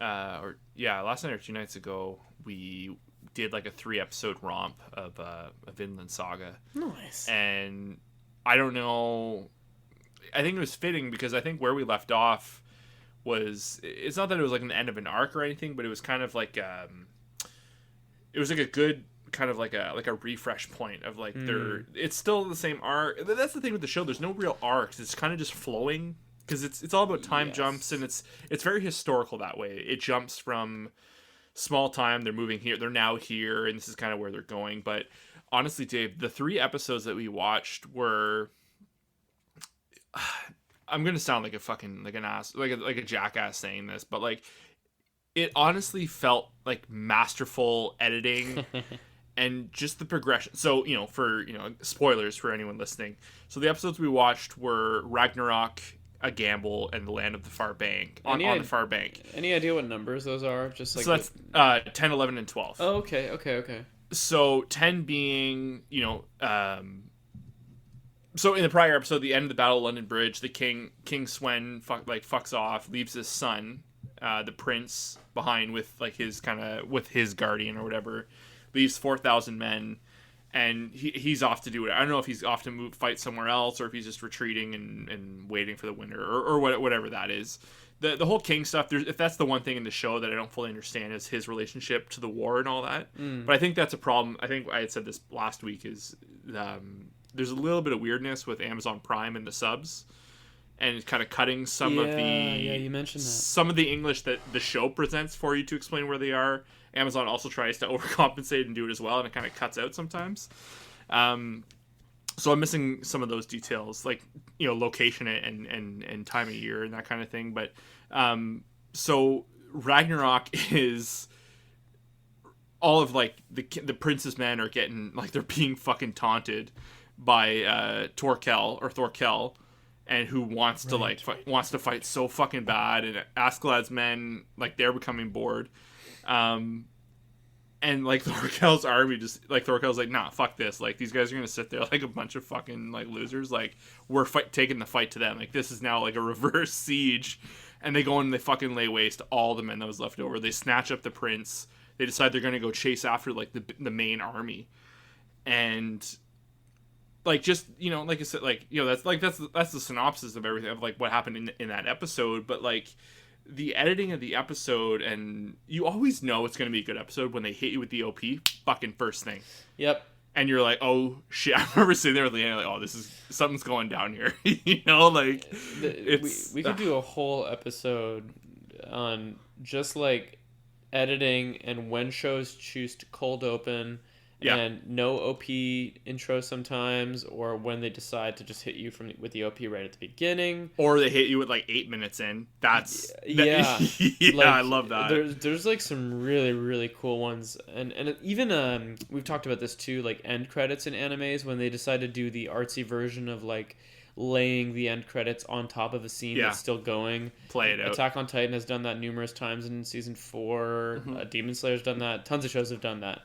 S1: or 2 nights ago we did like a 3-episode romp of Vinland Saga.
S2: Nice.
S1: And I don't know. I think it was fitting because I think where we left off it's not that it was like an end of an arc or anything, but it was kind of like it was like a good kind of like a refresh point of like it's still the same arc. That's the thing with the show. There's no real arcs. It's kind of just flowing because it's all about time jumps, and it's very historical that way. It jumps from small time, they're moving here, they're now here, and this is kind of where they're going. But honestly, Dave, the 3 episodes that we watched were I'm gonna sound like a fucking like an ass like a jackass saying this, but like it honestly felt like masterful editing and just the progression. So for spoilers for anyone listening. So the episodes we watched were Ragnarok, A Gamble, and The Land of the Far Bank on the Far Bank.
S2: Any idea what numbers those are? Just like
S1: so that's 10, 11, and 12.
S2: Oh, okay.
S1: So 10 being so in the prior episode, the end of the Battle of London Bridge, the King Swen fucks off, leaves his son, the prince, behind with like his guardian or whatever, leaves 4,000 men, and he's off to do it. I don't know if he's off to fight somewhere else or if he's just retreating and waiting for the winter or whatever that is. The whole king stuff. If that's the one thing in the show that I don't fully understand is his relationship to the war and all that. But I think that's a problem. I think I had said this last week is. There's a little bit of weirdness with Amazon Prime and the subs, and it's kind of cutting some of the
S2: you mentioned that.
S1: some of the English that the show presents for you to explain where they are. Amazon also tries to overcompensate and do it as well, and it kind of cuts out sometimes. So I'm missing some of those details, like location and time of year and that kind of thing. But so Ragnarok is. All of like the prince's men are getting like they're being fucking taunted by Thorkel, and who wants to wants to fight so fucking bad, and Askeladd's men like they're becoming bored, and like Thorkel's army just like Thorkel's like nah fuck this, like these guys are gonna sit there like a bunch of fucking like losers, like we're taking the fight to them, like this is now like a reverse siege, and they go and they fucking lay waste to all the men that was left over. They snatch up the prince. They decide they're gonna go chase after like the main army, and like just like I said, like that's the synopsis of everything of like what happened in that episode. But like the editing of the episode, and you always know it's gonna be a good episode when they hit you with the OP fucking first thing.
S2: Yep.
S1: And you're like, oh shit! I remember sitting there with Leanne, like, oh, something's going down here. Like
S2: we could do a whole episode on just like editing and when shows choose to cold open and no OP intro sometimes, or when they decide to just hit you with the OP right at the beginning,
S1: or they hit you with like 8 minutes in.
S2: Yeah, like,
S1: I love that.
S2: There's like some really really cool ones, and even we've talked about this too, like end credits in animes when they decide to do the artsy version of like laying the end credits on top of a scene that's still going.
S1: Play it out.
S2: Attack on Titan has done that numerous times in season 4. Demon Slayer's done that. Tons of shows have done that.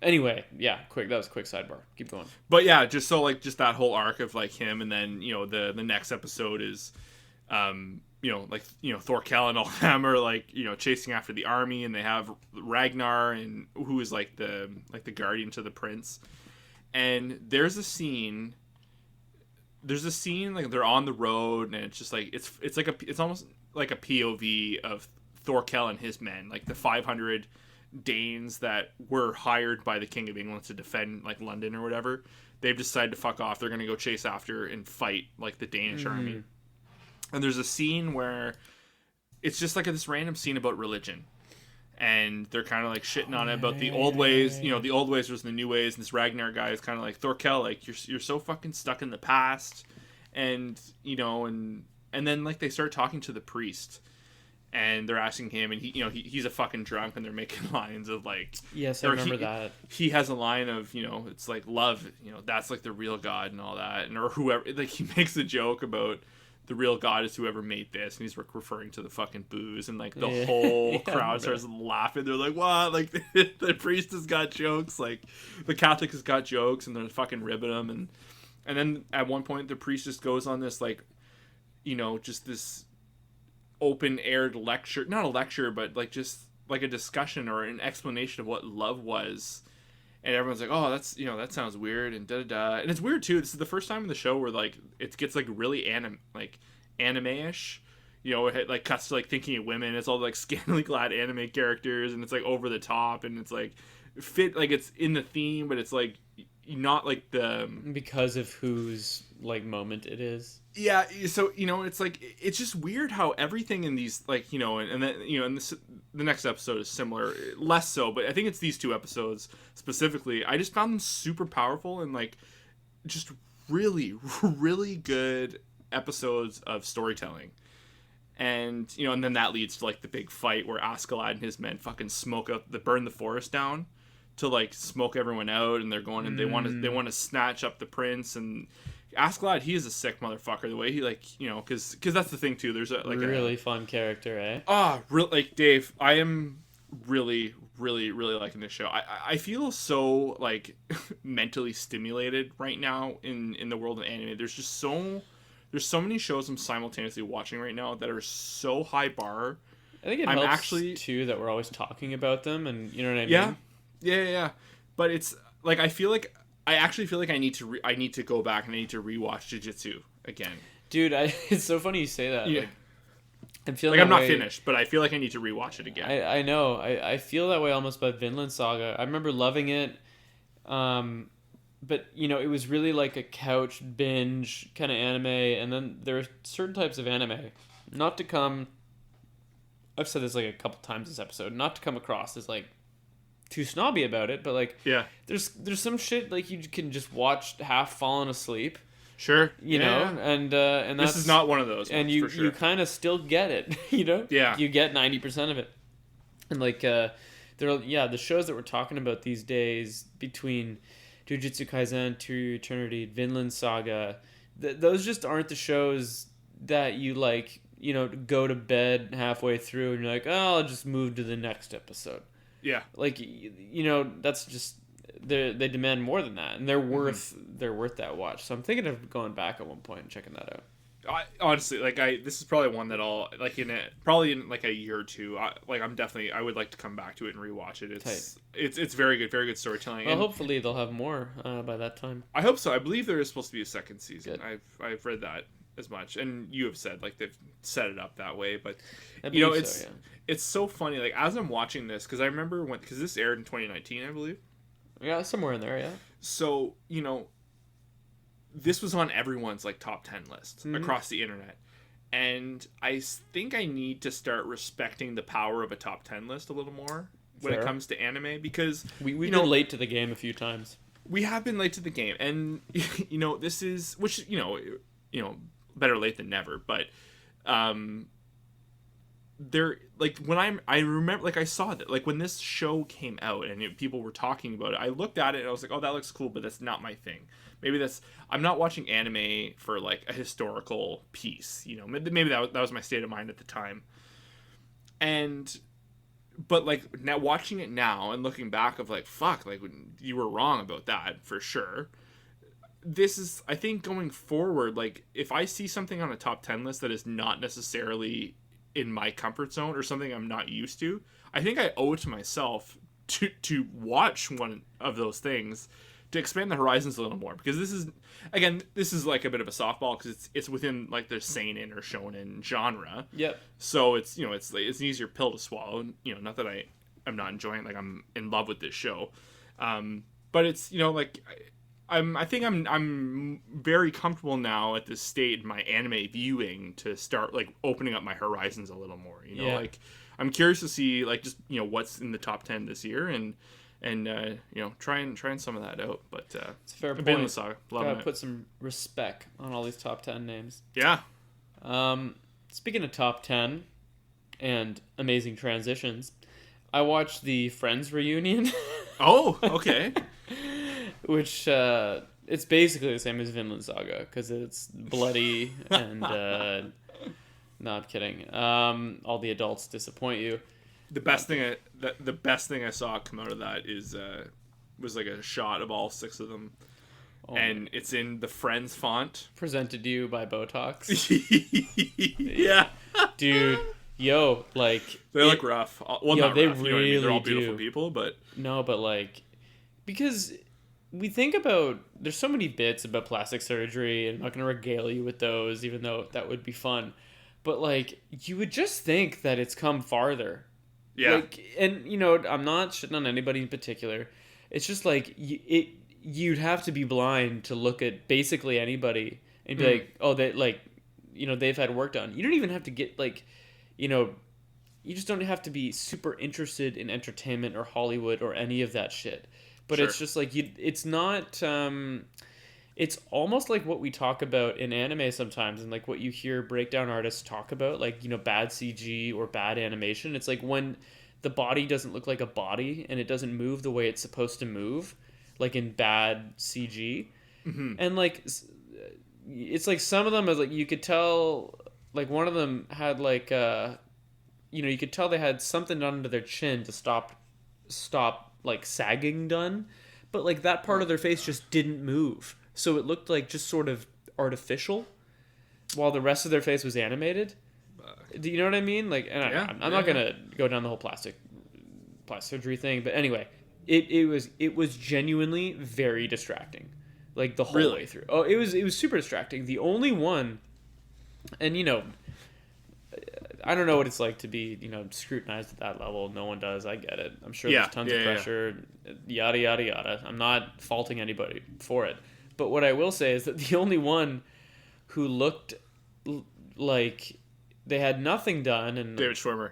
S2: Anyway, yeah, quick. That was a quick sidebar. Keep going.
S1: But yeah, just so like just that whole arc of like him, and then the next episode is, Thorkel and all them are like chasing after the army, and they have Ragnar and who is like the guardian to the prince, and there's a scene like they're on the road, and it's just like it's almost like a POV of Thorkel and his men, like the 500 Danes that were hired by the King of England to defend like London or whatever. They've decided to fuck off. They're gonna go chase after and fight like the Danish army. And there's a scene where it's just like this random scene about religion, and they're kind of like shitting on it about the old ways. The old ways versus the new ways. And this Ragnar guy is kind of like, Thorkel, like you're so fucking stuck in the past, and and then like they start talking to the priest. And they're asking him, and he's a fucking drunk, and they're making lines of like,
S2: yes, I remember that.
S1: He has a line of, it's like love, that's like the real God and all that, and or whoever, like he makes a joke about the real God is whoever made this, and he's referring to the fucking booze, and like the whole crowd starts laughing. They're like, what? Like the priest has got jokes, like the Catholic has got jokes, and they're fucking ribbing them, and then at one point the priest just goes on this like, just this open aired lecture, not a lecture, but like just like a discussion or an explanation of what love was, and everyone's like, oh, that's that sounds weird, and and it's weird too. This is the first time in the show where like it gets like really anime-ish, it like cuts to like thinking of women. It's all like scantily clad anime characters, and it's like over the top, and it's like fit, like it's in the theme, but it's like not like the
S2: because of whose like moment it is.
S1: Yeah, so it's like it's just weird how everything in these like and then and the next episode is similar, less so, but I think it's these two episodes specifically. I just found them super powerful and like just really really good episodes of storytelling. And and then that leads to like the big fight where Askeladd and his men fucking burn the forest down to like smoke everyone out, and they're going and they want to snatch up the prince. And Askeladd, he is a sick motherfucker. The way he like because that's the thing too. There's a like
S2: really fun character, eh?
S1: Like Dave, I am really really really liking this show. I feel so like mentally stimulated right now in the world of anime. There's so many shows I'm simultaneously watching right now that are so high bar.
S2: I think it helps too that we're always talking about them, and you know what I mean.
S1: Yeah. But it's like I actually feel like I need to go back and I need to rewatch Jujutsu again.
S2: Dude, it's so funny you say that.
S1: Yeah.
S2: Like, I'm feeling
S1: like I'm not finished, but I feel like I need to rewatch it again.
S2: I know. I feel that way almost about Vinland Saga. I remember loving it, but it was really like a couch binge kind of anime. And then there are certain types of anime, not to come. I've said this like a couple times this episode, not to come across as like too snobby about it, but like there's some shit like you can just watch half falling asleep.
S1: Sure.
S2: And that's,
S1: this is not one of those.
S2: And you kind of still get it,
S1: Yeah.
S2: You get 90% of it. And like the shows that we're talking about these days between Jujutsu Kaisen, To Eternity, Vinland Saga, those just aren't the shows that you like, go to bed halfway through and you're like, oh, I'll just move to the next episode.
S1: Yeah.
S2: Like that's just they demand more than that, and they're worth that watch. So I'm thinking of going back at one point and checking that out.
S1: Honestly, like this is probably one that I'll like probably in like a year or two. I would like to come back to it and rewatch it. It's very good storytelling.
S2: Well, hopefully they'll have more by that time.
S1: I hope so. I believe there is supposed to be a second season.
S2: Good.
S1: I've read that as much, and you have said like they've set it up that way, but it's so funny. Like as I'm watching this, because I remember because this aired in 2019, I believe.
S2: Yeah, somewhere in there, yeah.
S1: So this was on everyone's like top 10 list across the internet, and I think I need to start respecting the power of a top 10 list a little more when it comes to anime, because
S2: we've been late to the game a few times.
S1: We have been late to the game, and this is better late than never, but there like when I remember like I saw that like when this show came out and people were talking about it, I looked at it and I was like, oh, that looks cool, but that's not my thing. I'm not watching anime for like a historical piece, maybe that was my state of mind at the time. And but like now watching it now and looking back of like fuck, like you were wrong about that for sure. This is, I think, going forward, like if I see something on a top 10 list that is not necessarily in my comfort zone or something I'm not used to, I think I owe it to myself to watch one of those things to expand the horizons a little more, because this is like a bit of a softball because it's within like the seinen or shonen genre.
S2: Yep.
S1: So it's, it's an easier pill to swallow. Not that I'm not enjoying it, like I'm in love with this show, but it's like I think I'm very comfortable now at this state in my anime viewing to start like opening up my horizons a little more. Like I'm curious to see like just what's in the top 10 this year and trying some of that out. But
S2: it's a fair point.
S1: Vinland Saga,
S2: gotta put some respect on all these top 10 names.
S1: Yeah.
S2: Speaking of top 10 and amazing transitions, I watched the Friends reunion. Oh,
S1: okay.
S2: Which it's basically the same as Vinland Saga because it's bloody and not kidding. All the adults disappoint you.
S1: The best thing I saw come out of that was like a shot of all 6 of them, and it's in the Friends font.
S2: Presented to you by Botox.
S1: Yeah,
S2: dude. Yo, like
S1: they look rough. Well, not
S2: they
S1: rough.
S2: Really
S1: They're all beautiful people, but
S2: no, but like because we think about there's so many bits about plastic surgery, and I'm not gonna regale you with those, even though that would be fun. But like you would just think that it's come farther.
S1: Yeah.
S2: Like, and I'm not shitting on anybody in particular. It's just like you'd have to be blind to look at basically anybody and be like, oh, they like, they've had work done. You don't even have to get like, you just don't have to be super interested in entertainment or Hollywood or any of that shit. But
S1: sure.
S2: It's just like it's not. It's almost like what we talk about in anime sometimes, and like what you hear breakdown artists talk about, like bad CG or bad animation. It's like when the body doesn't look like a body and it doesn't move the way it's supposed to move, like in bad CG. Mm-hmm. And like it's like some of them is like you could tell, like one of them had like you could tell they had something done to their chin to stop like sagging done, but like that part of their face just didn't move. So it looked like just sort of artificial, while the rest of their face was animated. Do you know what I mean? Like, and I'm not gonna go down the whole plastic surgery thing, but anyway, it was genuinely very distracting, like the whole way through. Oh, it was super distracting. The only one, and I don't know what it's like to be scrutinized at that level. No one does. I get it. I'm sure there's tons of pressure. Yada yada yada. I'm not faulting anybody for it. But what I will say is that the only one who looked like they had nothing done and
S1: David Schwimmer.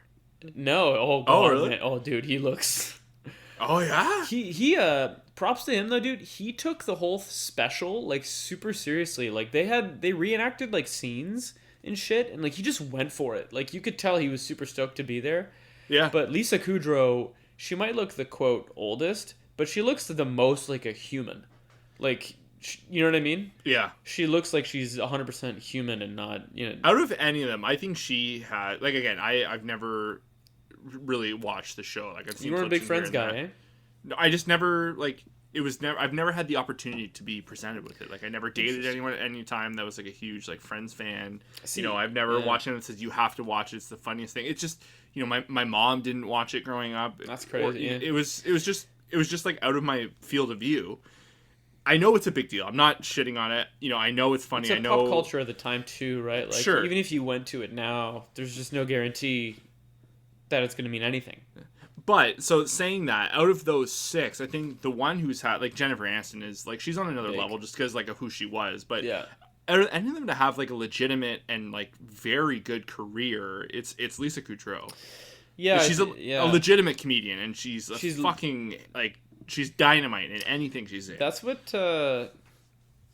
S2: No,
S1: oh really?
S2: Man. Oh dude, he looks.
S1: Oh yeah.
S2: He props to him though, dude. He took the whole special like super seriously. Like they reenacted like scenes and shit, and like he just went for it. Like you could tell he was super stoked to be there.
S1: Yeah.
S2: But Lisa Kudrow, she might look the quote oldest, but she looks the most like a human. Like. You know what I mean?
S1: Yeah.
S2: She looks like she's 100% human and not,
S1: Out of any of them, I think she had, like, again, I've never really watched the show. Like, I've seen
S2: you weren't a big Friends guy, eh?
S1: No, I just never, like, I've never had the opportunity to be presented with it. Like, I never dated anyone at any time that was, like, a huge, like, Friends fan. See, I've never watched anyone that says, you have to watch it. It's the funniest thing. It's just, my mom didn't watch it growing up.
S2: That's crazy.
S1: It was just, like, out of my field of view. I know it's a big deal. I'm not shitting on it. I know it's funny.
S2: It's pop culture at the time too, right? Like,
S1: sure.
S2: Even if you went to it now, there's just no guarantee that it's going to mean anything.
S1: But so saying that, out of those 6, I think the one who's had like Jennifer Aniston is like she's on another level just because like of who she was. But
S2: yeah,
S1: out of any of them to have like a legitimate and like very good career, it's Lisa Kudrow.
S2: Yeah,
S1: she's a legitimate comedian, and she's fucking like. She's dynamite in anything she's in.
S2: That's what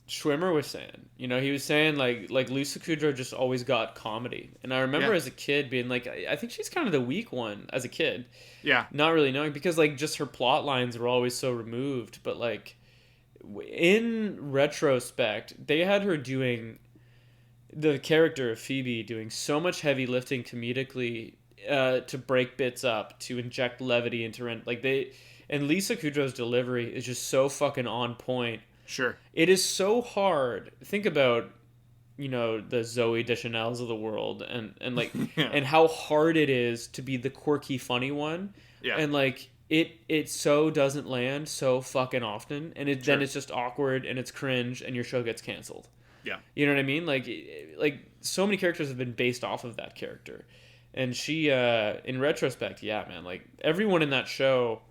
S2: Schwimmer was saying. He was saying like Lisa Kudrow just always got comedy. And I remember as a kid being like, I think she's kind of the weak one as a kid.
S1: Yeah.
S2: Not really knowing because like just her plot lines were always so removed. But like in retrospect, they had her doing the character of Phoebe doing so much heavy lifting comedically to break bits up, to inject levity into and Lisa Kudrow's delivery is just so fucking on point.
S1: Sure.
S2: It is so hard. Think about, the Zoe Deschanel's of the world and like
S1: Yeah.
S2: and how hard it is to be the quirky funny one.
S1: Yeah.
S2: And like it so doesn't land so fucking often, and then it's just awkward and it's cringe and your show gets canceled.
S1: Yeah.
S2: You know what I mean? Like so many characters have been based off of that character. And she in retrospect, yeah, man, like everyone in that show,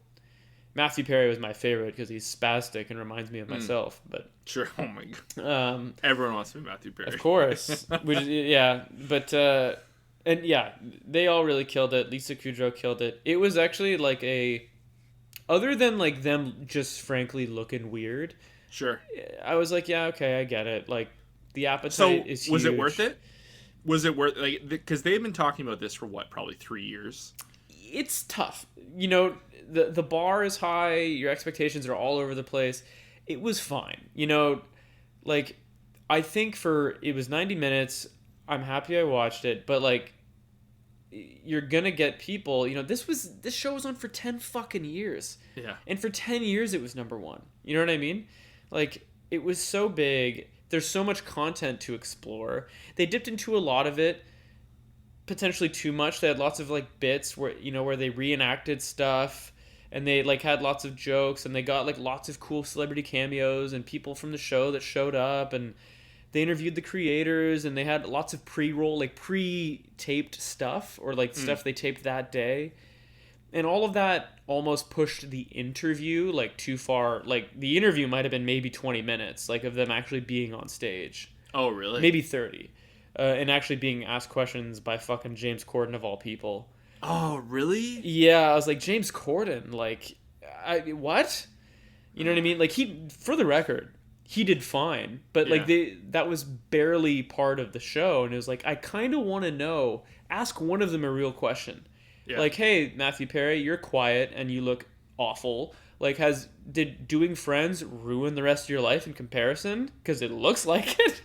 S2: Matthew Perry was my favorite because he's spastic and reminds me of myself. But
S1: sure, oh my god, everyone wants to be Matthew Perry,
S2: of course. Yeah, but and yeah, they all really killed it. Lisa Kudrow killed it. It was actually like other than like them just frankly looking weird.
S1: Sure,
S2: I was like, yeah, okay, I get it. Like the appetite is huge.
S1: Was it worth it? Was it worth because they've been talking about this for what, probably 3 years?
S2: It's tough. The bar is high, your expectations are all over the place. It was fine. Like I think it was 90 minutes. I'm happy I watched it, but like you're gonna get people, this show was on for 10 fucking years.
S1: Yeah.
S2: And for 10 years it was number 1. You know what I mean? Like it was so big. There's so much content to explore. They dipped into a lot of it, potentially too much. They had lots of like bits where they reenacted stuff, and they like had lots of jokes, and they got like lots of cool celebrity cameos and people from the show that showed up, and they interviewed the creators, and they had lots of pre-taped stuff, or like stuff they taped that day. And all of that almost pushed the interview like too far. Like the interview might have been maybe 20 minutes, like of them actually being on stage.
S1: Oh, really?
S2: Maybe 30. And actually being asked questions by fucking James Corden of all people.
S1: Oh, really?
S2: Yeah, I was like, James Corden, like, what? You know what I mean? Like for the record, he did fine, but like that was barely part of the show, and it was like, I kind of want to know. Ask one of them a real question. Yeah. Like, hey, Matthew Perry, you're quiet and you look awful. Like, did doing Friends ruin the rest of your life in comparison? Because it looks like it.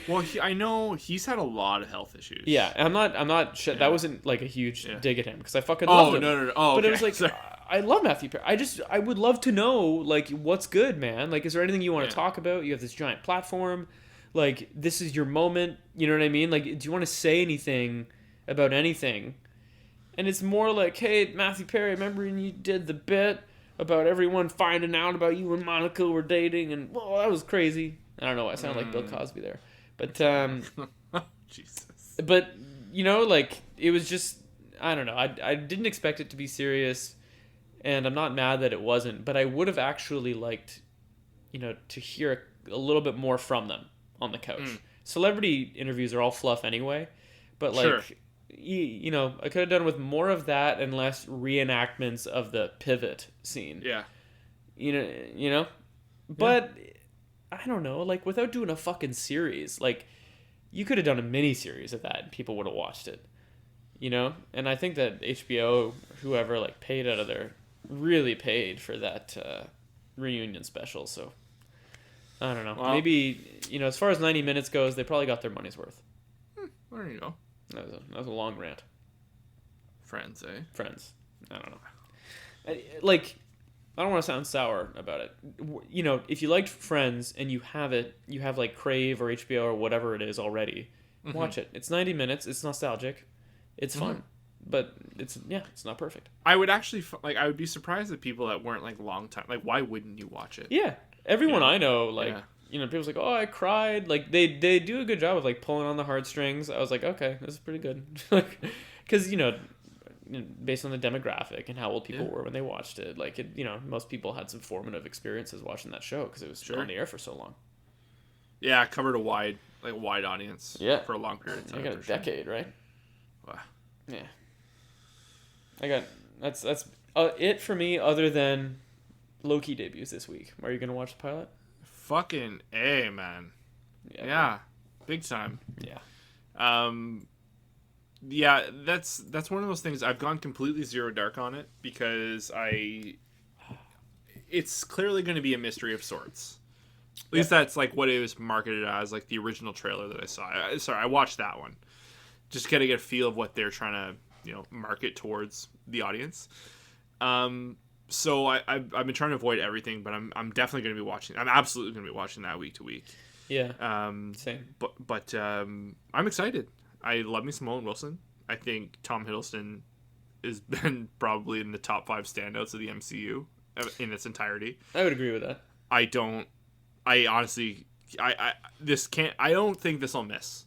S1: Well, I know he's had a lot of health issues.
S2: Yeah, I'm not. That wasn't like a huge dig at him because I fucking loved him.
S1: No. Oh,
S2: but
S1: okay.
S2: It was like, sorry. I love Matthew Perry. I would love to know like what's good, man. Like, is there anything you want to talk about? You have this giant platform. Like, this is your moment. You know what I mean? Like, do you want to say anything about anything? And it's more like, hey, Matthew Perry, remember when you did the bit about everyone finding out about you and Monica were dating, and well, that was crazy. I don't know. I sound like Bill Cosby there, but
S1: Jesus.
S2: But like it was just, I don't know. I didn't expect it to be serious, and I'm not mad that it wasn't. But I would have actually liked, to hear a little bit more from them on the couch. Celebrity interviews are all fluff anyway, but like. Sure. I could have done with more of that and less reenactments of the pivot scene.
S1: Yeah.
S2: But I don't know, like without doing a fucking series, like you could have done a mini series of that and people would have watched it. And I think that HBO, whoever like really paid for that reunion special. So I don't know. Well, maybe, as far as 90 minutes goes, they probably got their money's worth.
S1: There you go.
S2: That was a long rant.
S1: Friends, eh?
S2: Friends. I don't know. I don't want to sound sour about it. If you liked Friends and you have like Crave or HBO or whatever it is already, watch it. It's 90 minutes. It's nostalgic. It's fun. But it's not perfect.
S1: I would actually I would be surprised at people that weren't like long time. Like, why wouldn't you watch it?
S2: Yeah, everyone I know people's like, oh, I cried. Like they do a good job of like pulling on the heartstrings. I was like, okay, this is pretty good. Because based on the demographic and how old people were when they watched it, like it, most people had some formative experiences watching that show because it was on the air for so long.
S1: Yeah, it covered a wide audience.
S2: Yeah.
S1: For a long period of time.
S2: I got a decade, right?
S1: Wow.
S2: Yeah. That's it for me. Other than Loki debuts this week. Are you gonna watch the pilot?
S1: Fucking A, man. Yeah. Big time.
S2: Yeah.
S1: Yeah, that's one of those things. I've gone completely zero dark on it because it's clearly going to be a mystery of sorts. At least that's like what it was marketed as, like the original trailer that I saw. I watched that one. Just kind of get a feel of what they're trying to market towards the audience. So I've been trying to avoid everything, but I'm definitely going to be watching. I'm absolutely going to be watching that week to week.
S2: Yeah. Same.
S1: But I'm excited. I love me some Owen Wilson. I think Tom Hiddleston has been probably in the top 5 standouts of the MCU in its entirety.
S2: I would agree with that.
S1: I honestly, I don't think this will miss.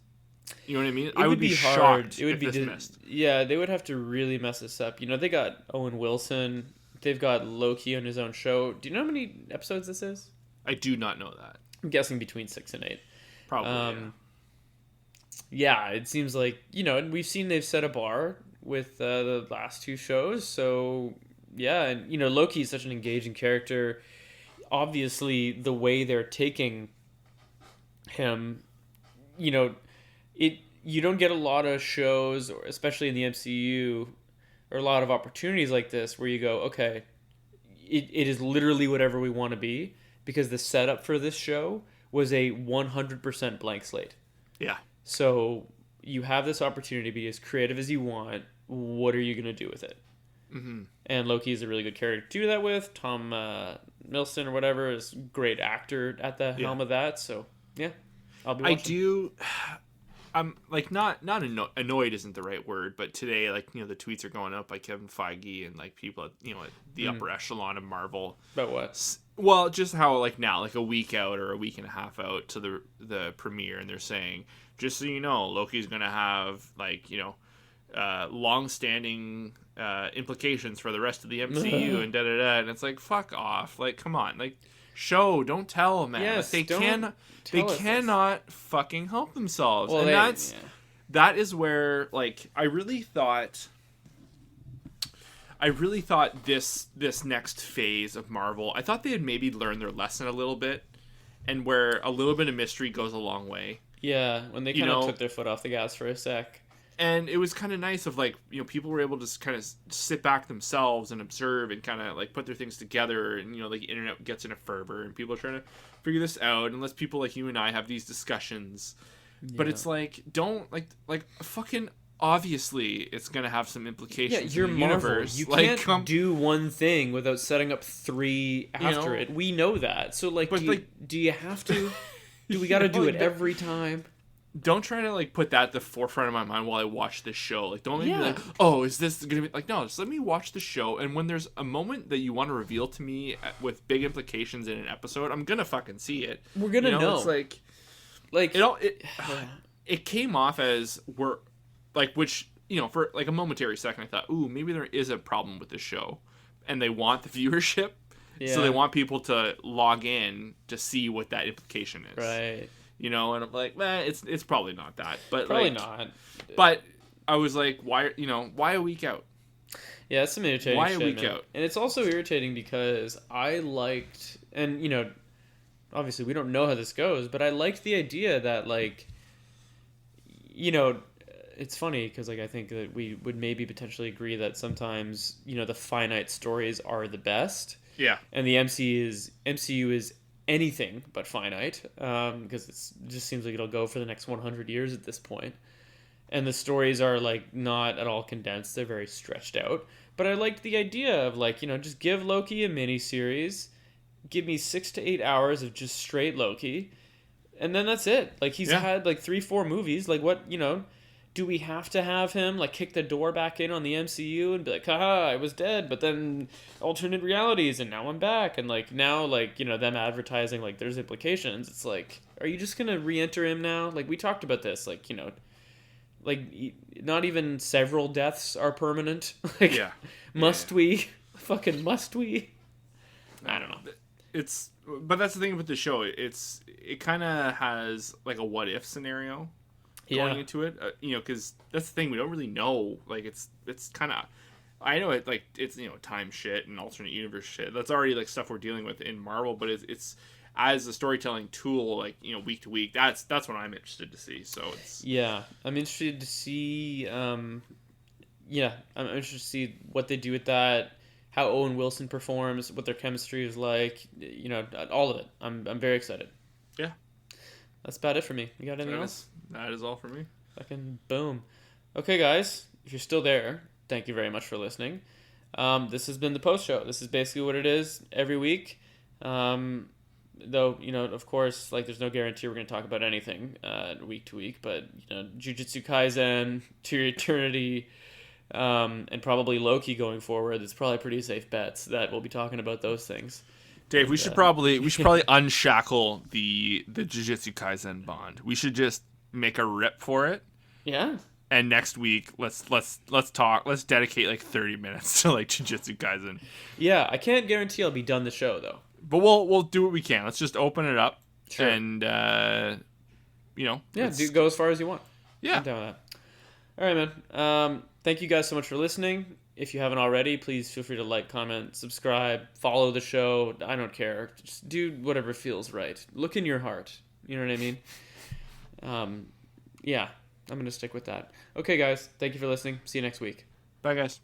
S1: You know what I mean?
S2: I
S1: would be
S2: hard.
S1: shocked
S2: It would
S1: if
S2: be
S1: this missed.
S2: Yeah, they would have to really mess this up. They got Owen Wilson. They've got Loki on his own show. Do you know how many episodes this is?
S1: I do not know that.
S2: I'm guessing between 6 and 8.
S1: Probably.
S2: Yeah, it seems like, and we've seen they've set a bar with the last 2 shows. So, yeah, and, Loki is such an engaging character. Obviously, the way they're taking him, you don't get a lot of shows, or especially in the MCU, or a lot of opportunities like this where you go, okay, it is literally whatever we want to be, because the setup for this show was a 100% blank slate.
S1: Yeah.
S2: So you have this opportunity to be as creative as you want. What are you going to do with it?
S1: Mm-hmm.
S2: And Loki is a really good character to do that with. Tom Milston or whatever is a great actor at the helm of that. So, yeah, I'll be watching.
S1: I'm like not annoyed isn't the right word, but today, like, the tweets are going up by Kevin Feige and like people at the upper echelon of Marvel.
S2: About what?
S1: Well, just how like now, like a week out or a week and a half out to the premiere, and they're saying, just so you know, Loki's gonna have like long-standing implications for the rest of the MCU and da da da, and it's like, fuck off, like, come on, like, don't tell, man.
S2: Yes,
S1: like, they cannot fucking help themselves. Well, and that is where, like, I really thought this next phase of Marvel, I thought they had maybe learned their lesson a little bit, and where a little bit of mystery goes a long way.
S2: Yeah, when they kind of took their foot off the gas for a sec.
S1: And it was kind of nice of, like, people were able to kind of sit back themselves and observe and kind of, like, put their things together. And, like, the internet gets in a fervor and people are trying to figure this out. Unless people like you and I have these discussions. Yeah. But it's like, don't, like fucking obviously it's going to have some implications
S2: you're
S1: in the
S2: Marvel.
S1: universe.
S2: You can't do one thing without setting up 3 after it. We know that. So, like, do you have to? Do we got to do it every time?
S1: Don't try to, like, put that at the forefront of my mind while I watch this show. Like, don't make me like, oh, is this going to be... Like, no, just let me watch the show. And when there's a moment that you want to reveal to me with big implications in an episode, I'm going to fucking see it.
S2: We're going to know.
S1: It's like... It came off as... which, for, like, a momentary second, I thought, ooh, maybe there is a problem with this show. And they want the viewership. Yeah. So they want people to log in to see what that implication is.
S2: Right.
S1: And I'm like, man, it's probably not that, but
S2: probably
S1: like,
S2: not.
S1: But I was like, why a week out?
S2: Yeah, it's some irritating.
S1: Why
S2: shit,
S1: a week
S2: man.
S1: out?
S2: And it's also irritating because I liked, and obviously we don't know how this goes, but I liked the idea that, like, it's funny because, like, I think that we would maybe potentially agree that sometimes the finite stories are the best.
S1: Yeah.
S2: And the MCU is anything but finite, because it just seems like it'll go for the next 100 years at this point. And the stories are, like, not at all condensed. They're very stretched out. But I liked the idea of, like, just give Loki a miniseries, give me 6 to 8 hours of just straight Loki, and then that's it. Like, he's had, like, 3-4 movies. Like, what, do we have to have him, like, kick the door back in on the MCU and be like, haha, I was dead, but then alternate realities, and now I'm back. And, like, now, like, them advertising, like, there's implications. It's like, are you just going to re-enter him now? Like, we talked about this, like, like, not even several deaths are permanent. Like, must we? Fucking must we? I don't know.
S1: But that's the thing with the show. It kind of has, like, a what-if scenario going into it, because that's the thing, we don't really know. Like, it's kind of, I know it, like, it's time shit and alternate universe shit. That's already, like, stuff we're dealing with in Marvel, but it's as a storytelling tool, like, week to week. That's what I'm interested to see. So it's
S2: I'm interested to see. I'm interested to see what they do with that, how Owen Wilson performs, what their chemistry is like. All of it. I'm very excited.
S1: Yeah.
S2: That's about it for me. You got anything else?
S1: That is all for me.
S2: Fucking boom. Okay, guys. if you're still there, thank you very much for listening. This has been the post show. This is basically what it is every week. Though, of course, like there's no guarantee we're going to talk about anything week to week, but Jujutsu Kaisen, To Your Eternity, and probably Loki going forward. It's probably pretty safe bets that we'll be talking about those things.
S1: Dave, we should probably unshackle the Jujutsu Kaisen bond. We should just make a rip for it.
S2: Yeah.
S1: And next week, let's talk. Let's dedicate like 30 minutes to like Jujutsu Kaisen.
S2: Yeah, I can't guarantee I'll be done the show though.
S1: But we'll do what we can. Let's just open it up.
S2: Sure.
S1: And
S2: go as far as you want.
S1: Yeah.
S2: I'm down with that. All right, man. Thank you guys so much for listening. If you haven't already, please feel free to like, comment, subscribe, follow the show. I don't care. Just do whatever feels right. Look in your heart. You know what I mean? Yeah, I'm going to stick with that. Okay, guys. Thank you for listening. See you next week.
S1: Bye, guys.